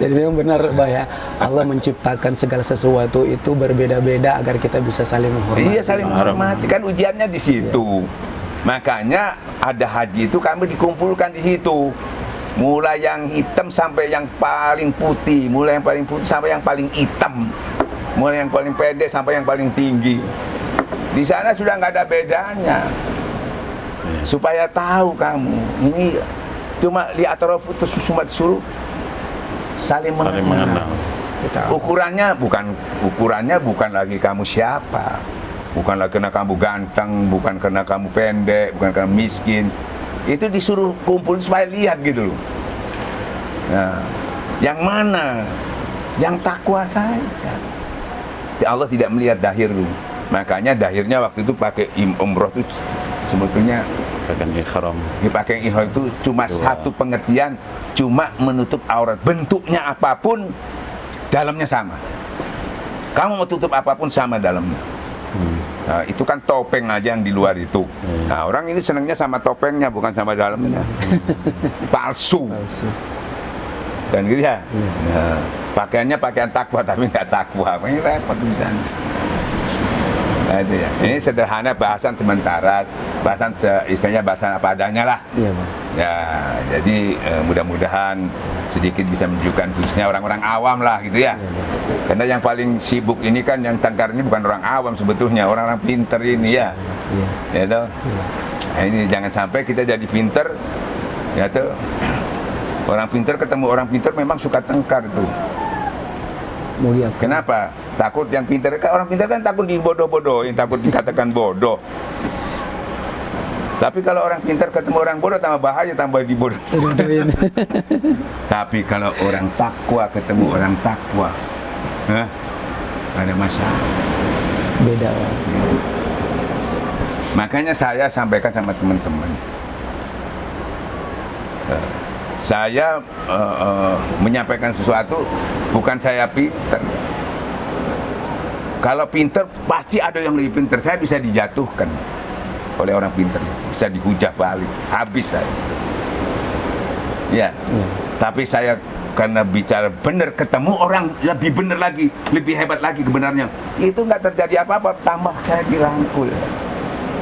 Jadi memang benar Bah ya, Allah menciptakan segala sesuatu itu berbeda-beda agar kita bisa saling menghormati. Iya, saling menghormati, kan ujiannya di situ. Makanya ada haji itu kami dikumpulkan di situ. Mulai yang hitam sampai yang paling putih, mulai yang paling putih sampai yang paling hitam, mulai yang paling pendek sampai yang paling tinggi. Di sana sudah nggak ada bedanya. Supaya tahu kamu, ini cuma lihat itu cuma disuruh saling mengenal. Ukurannya bukan lagi kamu siapa, bukan lagi karena kamu ganteng, bukan karena kamu pendek, bukan karena miskin. Itu disuruh kumpul supaya lihat gitu loh. Nah, yang mana? Yang takwa saja. Allah tidak melihat dahir lu. Makanya dahirnya waktu itu pakai umroh itu sebetulnya Pakai ihram. dipakai ihram itu cuma satu pengertian, cuma menutup aurat. Bentuknya apapun, dalamnya sama. Kamu mau tutup apapun sama dalamnya. Nah, itu kan topeng aja yang di luar itu. Nah, orang ini senangnya sama topengnya bukan sama dalamnya. Palsu. Dan gitu ya. Nah, pakaiannya pakaian takwa tapi nggak takwa. Ini repot di sana. Nah, itu ya. Ini sederhana bahasan sementara, bahasan istilahnya bahasan apa adanya lah. Iya, Bang. Ya, jadi mudah-mudahan sedikit bisa menunjukkan khususnya orang-orang awam lah gitu ya. Karena yang paling sibuk ini kan yang tengkar ini bukan orang awam sebetulnya, orang-orang pinter ini ya. Ya toh. Nah, ini jangan sampai kita jadi pinter ya toh. Orang pinter ketemu orang pinter memang suka tengkar tuh. Kenapa? Takut yang pinter, kan orang pinter kan takut dibodoh-bodohin, takut dikatakan bodoh. Tapi kalau orang pintar ketemu orang bodoh tambah bahaya, tambah dibodoh. Tapi kalau orang takwa ketemu orang takwa, ada masalah. Beda. Makanya saya sampaikan sama teman-teman, saya menyampaikan sesuatu bukan saya pintar. Kalau pintar pasti ada yang lebih pintar. Saya bisa dijatuhkan oleh orang pintar, bisa dihujah balik, habis saya. Ya. Tapi saya karena bicara benar, ketemu orang lebih benar lagi, lebih hebat lagi kebenarnya, itu nggak terjadi apa-apa, tambah kayak dirangkul.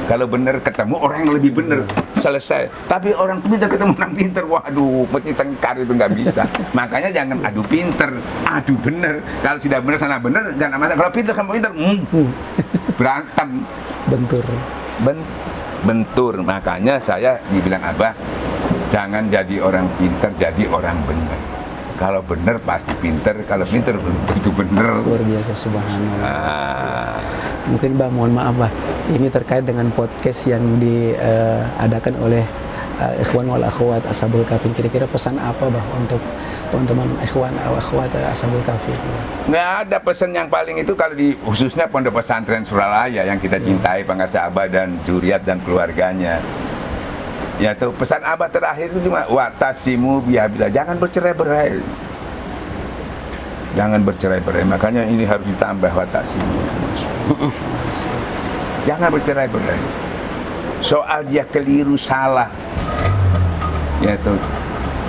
Kalau benar ketemu orang yang lebih benar, selesai. Tapi orang pintar ketemu orang pintar, waduh, mesti tengkar, itu nggak bisa. Makanya jangan adu pintar, adu benar. Kalau sudah benar sana benar, jangan amat. Kalau pintar sama pintar, berantem, bentur. Makanya saya dibilang Abah, jangan jadi orang pintar, jadi orang benar. Kalau benar pasti pintar, kalau pintar belum tentu benar. Luar biasa, subhanallah. Mungkin Mbak, mohon maaf Mbak, ini terkait dengan podcast yang diadakan oleh Ikhwan wal Akhwat Ashabul Kahfi. Kira-kira pesan apa Mbak untuk teman-teman Ikhwan wal Akhwat Ashabul Kahfi? Nggak ada pesan yang paling itu kalau di khususnya Pondok Pesantren Suralaya yang kita cintai, pengarsa Abah dan zuriat dan keluarganya. Ya tuh pesan Abah terakhir itu cuma watasimu bihabillah, jangan bercerai-berai. Jangan bercerai-berai. Makanya ini harus ditambah watasimu. Jangan bercerai-berai. Soal dia keliru, salah, ya tuh.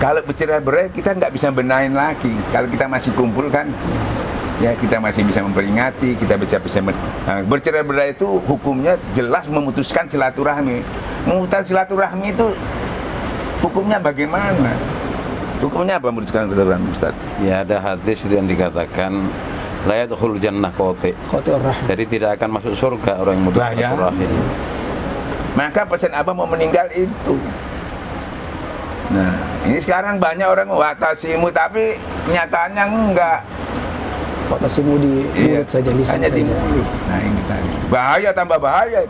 Kalau bercerai-berai kita nggak bisa benahin lagi. Kalau kita masih kumpul kan, ya kita masih bisa memperingati, kita bisa bercerai-berai itu hukumnya jelas memutuskan silaturahmi. Memutuskan silaturahmi itu hukumnya bagaimana? Hukumnya apa memutuskan silaturahmi, Ustaz? Ya, ada hadis itu yang dikatakan la yadkhulul jannah qati. Jadi tidak akan masuk surga orang yang memutus silaturahmi. Maka pesan Abah mau meninggal itu. Nah, ini sekarang banyak orang watasimu tapi kenyataannya enggak. Watasimu di mulut saja, lisan hanya saja. Di mulut. Nah, ini tadi. Bahaya, tambah bahaya.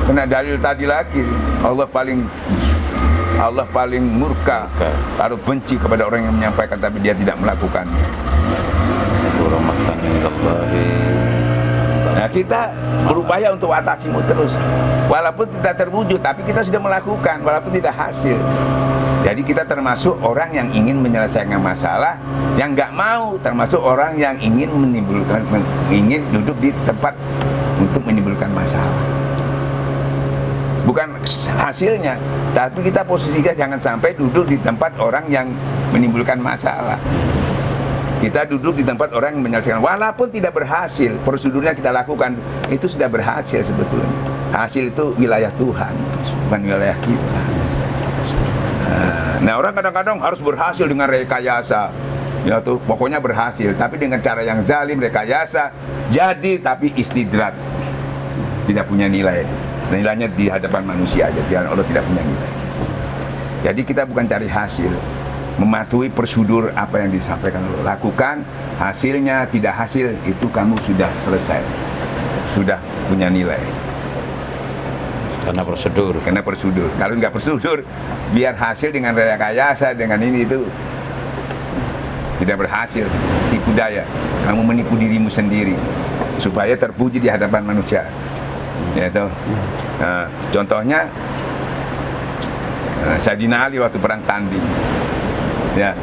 Kena dalil tadi lagi. Allah paling murka kalau benci kepada orang yang menyampaikan tapi dia tidak melakukannya. Nah, kita berupaya untuk watasimu terus. Walaupun tidak terwujud, tapi kita sudah melakukan walaupun tidak hasil. Jadi kita termasuk orang yang ingin menyelesaikan masalah, yang nggak mau termasuk orang yang ingin duduk di tempat untuk menimbulkan masalah. Bukan hasilnya, tapi kita posisinya jangan sampai duduk di tempat orang yang menimbulkan masalah. Kita duduk di tempat orang yang menyelesaikan, walaupun tidak berhasil, prosedurnya kita lakukan, itu sudah berhasil sebetulnya. Hasil itu wilayah Tuhan, bukan wilayah kita. Nah, orang kadang-kadang harus berhasil dengan rekayasa, ya tuh, pokoknya berhasil, tapi dengan cara yang zalim, rekayasa, jadi tapi istidrak, tidak punya nilai. Nilainya di hadapan manusia aja, Allah tidak punya nilai. Jadi kita bukan cari hasil, mematuhi prosedur apa yang disampaikan Allah. Lakukan, hasilnya tidak hasil, itu kamu sudah selesai, sudah punya nilai. Karena prosedur. Kalau nggak prosedur, biar hasil dengan rekayasa, dengan ini itu tidak berhasil, tipu daya. Kamu menipu dirimu sendiri supaya terpuji di hadapan manusia. Yaitu, contohnya Sayyidina Ali waktu perang Tanding, ya,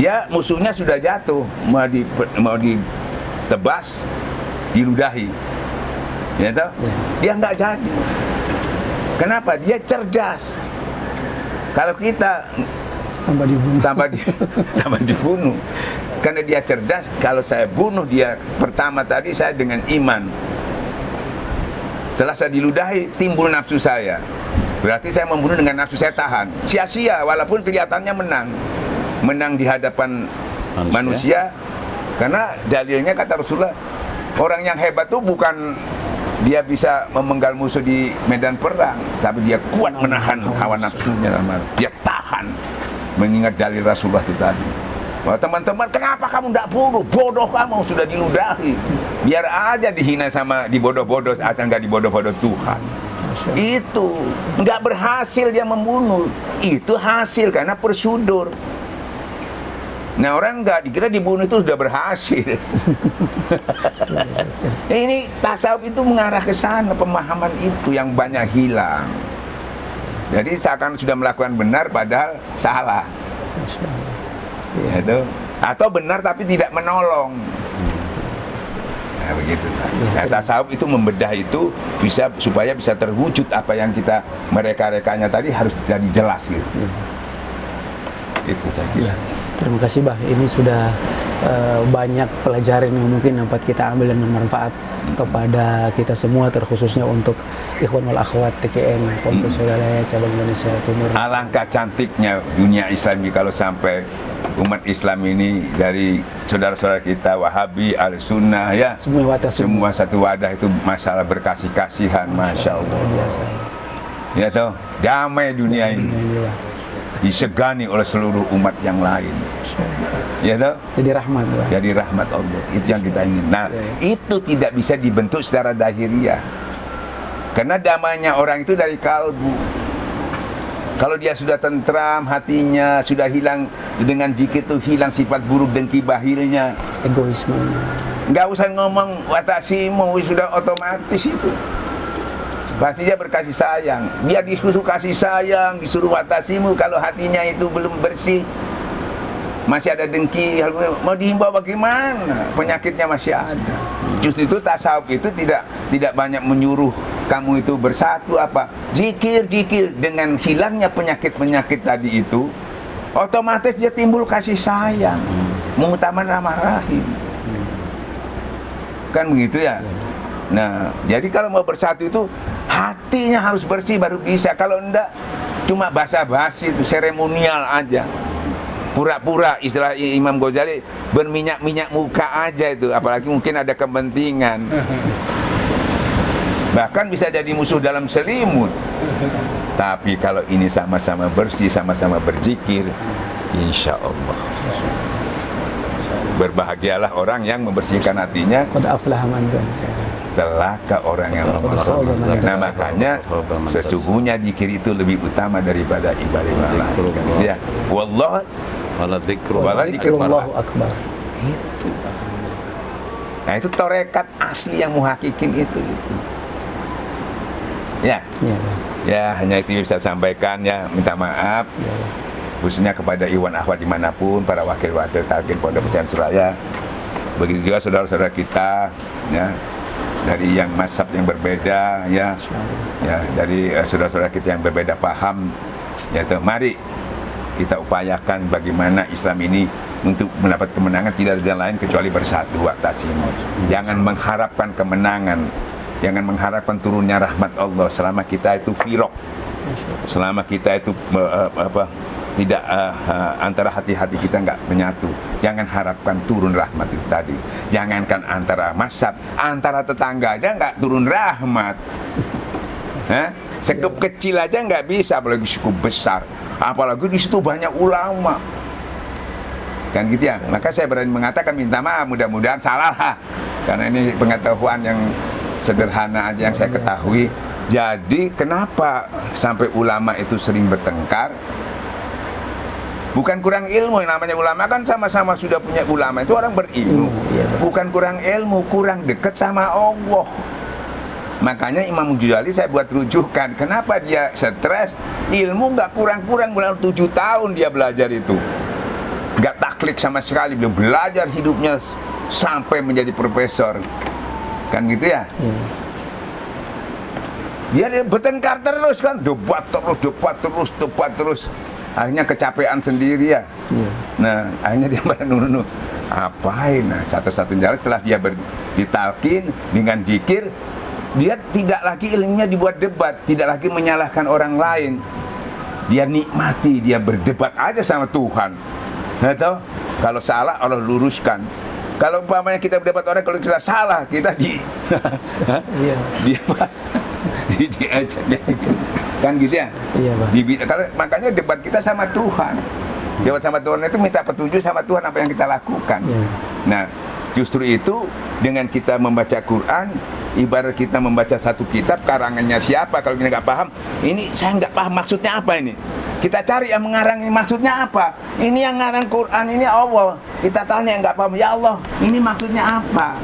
dia musuhnya sudah jatuh, mau ditebas, diludahi, ya toh? Dia nggak jadi. Kenapa? Dia cerdas. Kalau kita tambah dibunuh. Karena dia cerdas. Kalau saya bunuh dia pertama tadi, saya dengan iman. Setelah saya diludahi, timbul nafsu saya. Berarti saya membunuh dengan nafsu saya tahan. Sia-sia, walaupun kelihatannya menang di hadapan manusia. Karena dalilnya kata Rasulullah, orang yang hebat itu bukan dia bisa memenggal musuh di medan perang, tapi dia kuat menahan hawa nafsunya. Dia tahan, mengingat dalil Rasulullah itu tadi. Wah, teman-teman, kenapa kamu tidak bunuh? Bodoh kamu, sudah diludahi. Biar aja dihina sama dibodoh-bodoh, asal nggak dibodoh-bodoh Tuhan. Itu nggak berhasil dia membunuh. Itu hasil karena prosedur. Nah, orang nggak dikira dibunuh itu sudah berhasil. Ini tasawuf itu mengarah ke sana, pemahaman itu yang banyak hilang. Jadi seakan sudah melakukan benar padahal salah. Ya, itu. Atau benar tapi tidak menolong. Nah, begitu. Nah, tasawuf itu membedah itu supaya bisa terwujud apa yang kita mereka-rekanya tadi harus jadi jelas gitu. Itu saja. Terima kasih, Bah. Ini sudah banyak pelajaran yang mungkin dapat kita ambil dan bermanfaat kepada kita semua, terkhususnya untuk ikhwan wal akhwat TKN Ponpes Wilayah Cabang Indonesia Timur. Alangkah cantiknya dunia Islam kalau sampai umat Islam ini dari saudara-saudara kita Wahabi, Al-Sunnah, ya, semua satu wadah, itu masalah berkasih-kasihan, Masya Allah. Ya toh, damai dunia ini, disegani oleh seluruh umat yang lain. Ya toh? Jadi rahmat, Pak. Jadi rahmat Allah. Itu yang kita ingin. Nah, itu tidak bisa dibentuk secara dahiriah. Karena damainya orang itu dari kalbu. Kalau dia sudah tentram hatinya, sudah hilang dengan zikir itu hilang sifat buruk dengki bahilnya, egoisme. Nggak usah ngomong watasimu, sudah otomatis itu. Pasti dia berkasih sayang. Dia disuruh kasih sayang, disuruh watasimu, kalau hatinya itu belum bersih, masih ada dengki, mau dihimbau bagaimana? Penyakitnya masih ada. Justru itu tasawuf itu tidak banyak menyuruh kamu itu bersatu apa? Zikir dengan hilangnya penyakit tadi itu, otomatis dia timbul kasih sayang, mengutamakan ramah rahim. Kan begitu ya? Nah, jadi kalau mau bersatu itu hatinya harus bersih baru bisa. Kalau enggak cuma basa-basi itu, seremonial aja. Pura-pura, istilah Imam Ghazali, berminyak-minyak muka aja itu, apalagi mungkin ada kepentingan. Bahkan bisa jadi musuh dalam selimut. Tapi kalau ini sama-sama bersih, sama-sama berzikir, insya Allah berbahagialah orang yang membersihkan hatinya. Qad aflaha man zakkaha. Celaka orang yang membersihkan. Nah, makanya sesungguhnya zikir itu lebih utama daripada ibadah. Ya, wallah wala dzikrullahu akbar. Itu. Nah, itu tarekat asli yang muhakikin itu. Ya. Ya, hanya itu yang bisa sampaikan ya, minta maaf. Khususnya kepada Iwan Ahwat dimanapun, para wakil-wakil talqin Pondok Pesantren Suraya. Begitu juga saudara-saudara kita ya, dari yang mazhab yang berbeda ya, dari saudara-saudara kita yang berbeda paham ya, mari kita upayakan bagaimana Islam ini untuk mendapat kemenangan tidak ada jalan lain kecuali bersatu wa'tasimu. Jangan mengharapkan kemenangan, jangan mengharapkan turunnya rahmat Allah selama kita itu firaq, selama kita itu tidak antara hati-hati kita nggak menyatu. Jangan harapkan turun rahmat itu tadi. Jangankan antara mazhab, antara tetangga aja nggak turun rahmat. Sekup kecil aja nggak bisa, apalagi sekup besar. Apalagi di situ banyak ulama. Kan gitu ya. Maka saya berani mengatakan minta maaf, mudah-mudahan salah lah. Karena ini pengetahuan yang sederhana aja yang saya ketahui. Jadi kenapa sampai ulama itu sering bertengkar? Bukan kurang ilmu, yang namanya ulama kan sama-sama sudah punya ulama, itu orang berilmu. Bukan kurang ilmu, kurang dekat sama Allah. Makanya Imam Ghazali saya buat rujukan, kenapa dia stres? Ilmu nggak kurang-kurang, 7 tahun dia belajar itu. Nggak taklid sama sekali, beliau belajar hidupnya sampai menjadi profesor. Kan gitu ya? Dia bertengkar terus kan, debat terus. Akhirnya kecapean sendiri ya. Nah, akhirnya dia pada nunu apain? Nah, satu-satunya jalan setelah dia ditalkin dengan zikir, dia tidak lagi ilmunya dibuat debat, tidak lagi menyalahkan orang lain. Dia nikmati, dia berdebat aja sama Tuhan. Nah, tahu? Kalau salah Allah luruskan. Kalau umpamanya kita berdebat orang, kalau kita salah, kita kan gitu ya. Iya, Bang. Makanya debat kita sama Tuhan. Debat sama Tuhan itu minta petunjuk sama Tuhan apa yang kita lakukan. Iya. Nah, justru itu dengan kita membaca Quran, ibarat kita membaca satu kitab karangannya siapa, kalau kita nggak paham, ini saya nggak paham maksudnya apa ini. Kita cari yang mengarang ini maksudnya apa. Ini yang ngarang Quran ini Allah. Kita tanya yang nggak paham, ya Allah, ini maksudnya apa?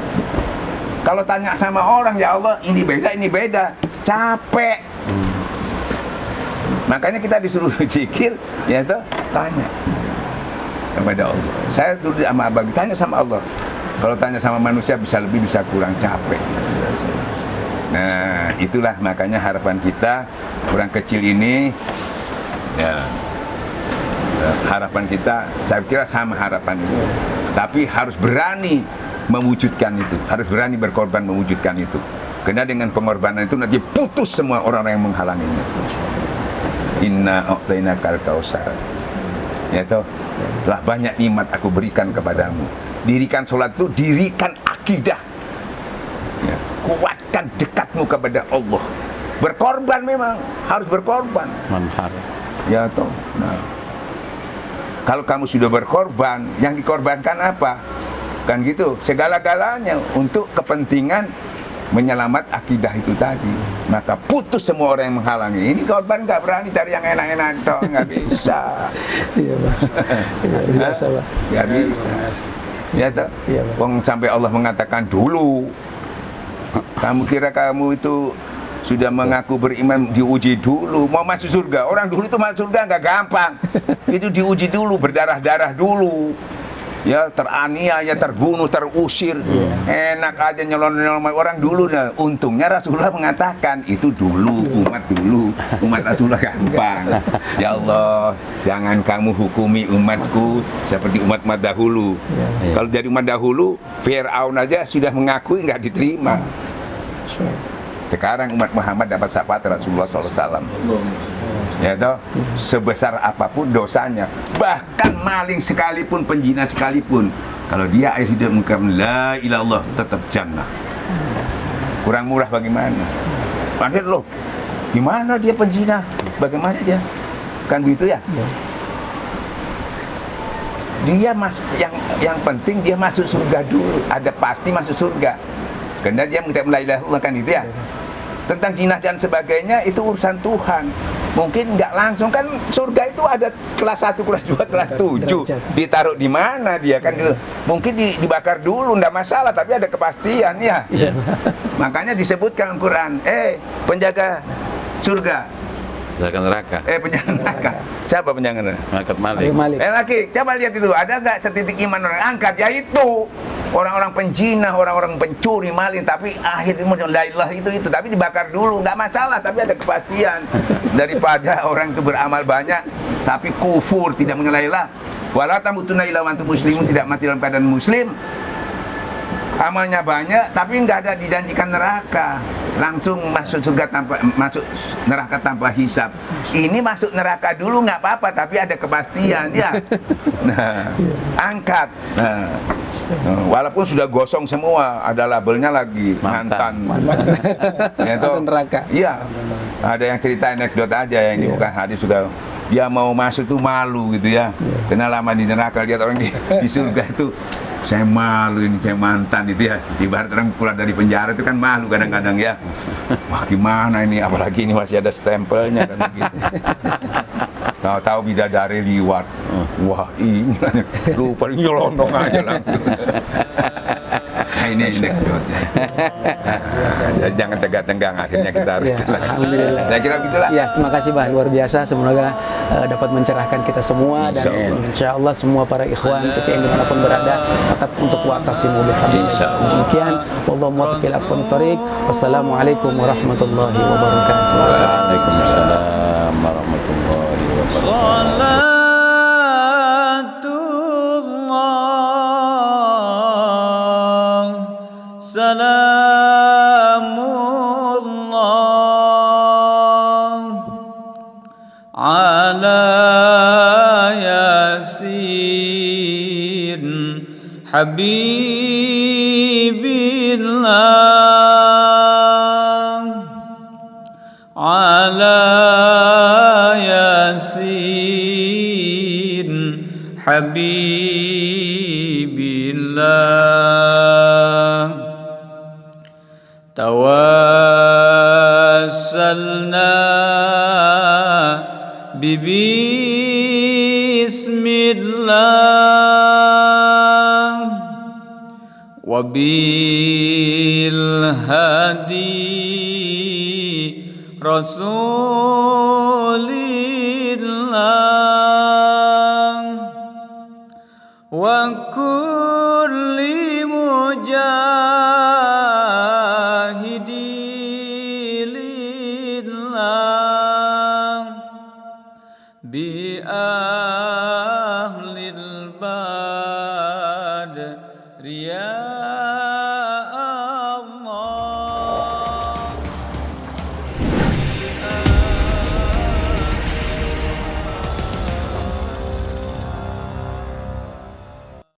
Kalau tanya sama orang, ya Allah, ini beda, capek. Makanya kita disuruh zikir, ya toh, tanya kepada Allah. Saya dulu sama abang, tanya sama Allah. Kalau tanya sama manusia bisa lebih, bisa kurang, capek. Nah, itulah makanya harapan kita, orang kecil ini, ya, harapan kita, saya kira sama harapan itu. Tapi harus berani mewujudkan itu, harus berani berkorban mewujudkan itu. Karena dengan pengorbanan itu nanti putus semua orang-orang yang menghalanginya. Inna a'tainakal kautsar. Ya toh, telah banyak nikmat aku berikan kepadamu. Dirikan sholat itu, dirikan akidah. Ya, kuatkan dekatmu kepada Allah. Berkorban memang harus berkorban. Manhar. Ya toh. Nah, kalau kamu sudah berkorban, yang dikorbankan apa? Kan gitu, segala-galanya untuk kepentingan menyelamat akidah itu tadi. Maka putus semua orang yang menghalangi. Ini korban nggak berani cari yang enak-enak toh, nggak bisa. Iya, Bang. Biasa, Bang. Nggak bisa. Ya toh. Iya, Bang. Sampai Allah mengatakan dulu, kamu kira kamu itu sudah mengaku beriman diuji dulu. Mau masuk surga, orang dulu itu masuk surga nggak gampang. Itu diuji dulu, berdarah-darah dulu. Ya, teraniaya, terbunuh, terusir. Enak aja nyelon-nyelon orang dulu. Nah, untungnya Rasulullah mengatakan itu dulu, umat Rasulullah gampang. Ya Allah, jangan kamu hukumi umatku seperti umat-umat dahulu. Kalau jadi umat dahulu, Fir'aun aja sudah mengakui nggak diterima. Sekarang umat Muhammad dapat syafaat Rasulullah SAW. Ya toh, sebesar apapun dosanya, bahkan maling sekalipun, penjina sekalipun, kalau dia akhir hidup mengatakan la ilaha illallah, tetap jannah. Kurang murah bagaimana? Padahal loh, gimana dia penjina? Bagaimana dia? Kan begitu ya? Dia yang penting dia masuk surga dulu, ada pasti masuk surga. Karena dia mengucapkan la ilaha illallah, kan itu ya. Tentang jinah dan sebagainya itu urusan Tuhan. Mungkin nggak langsung, kan surga itu ada kelas 1, kelas 2, kelas 7. Ditaruh di mana dia kan? Mungkin dibakar dulu, nggak masalah, tapi ada kepastian ya. Makanya disebutkan Al-Quran, penjaga surga, penjaga neraka. Penjaga neraka. Siapa penjaga neraka? Malaikat Malik. Laki, coba lihat itu, ada nggak setitik iman orang angkat? Yaitu orang-orang penjina, orang-orang pencuri, maling, tapi akhirnya la ilaha itu, tapi dibakar dulu, nggak masalah, tapi ada kepastian. Daripada orang itu beramal banyak, tapi kufur, tidak mengenal la ilaha. Wala tamutunna illa wa antum muslimun, tidak mati dalam keadaan muslim. Amalnya banyak, tapi nggak ada dijanjikan neraka. Langsung masuk surga masuk neraka tanpa hisab. Ini masuk neraka dulu nggak apa-apa, tapi ada kepastian ya. Nah, angkat. Nah, walaupun sudah gosong semua, ada labelnya lagi mantan. Ya, mantan neraka. Iya. Ada yang cerita anekdot aja yang ini bukan hadis, sudah dia mau masuk tuh malu gitu ya. Karena lama di neraka, lihat orang di surga itu. Saya malu ini, saya mantan itu ya. Ibarat orang pulang dari penjara itu kan malu kadang-kadang ya. Wah gimana ini, apalagi ini masih ada stempelnya kan gitu. Tahu-tahu bidadari liwat. Wah ini lupa nyelonong aja langsung. Nah, ini anekdotnya. Jangan tegak-tenggang, akhirnya kita harus. Alhamdulillah. Saya kira begitulah. Ya, terima kasih Bah, luar biasa. Semoga dapat mencerahkan kita semua, dan insya Allah semua para ikhwan ketika yang dimanapun berada tetap untuk wa'tasimu bihablillah. Demikian, wallahu muwaffiq ila aqwamit thoriq. Wassalamualaikum warahmatullahi wabarakatuh. Waalaikumsalam warahmatullahi wabarakatuh. Salamullah ala Yasin Habibillah, ala Yasin Habibillah. Tawassalna bismillah wa bil hadi rasulillah wa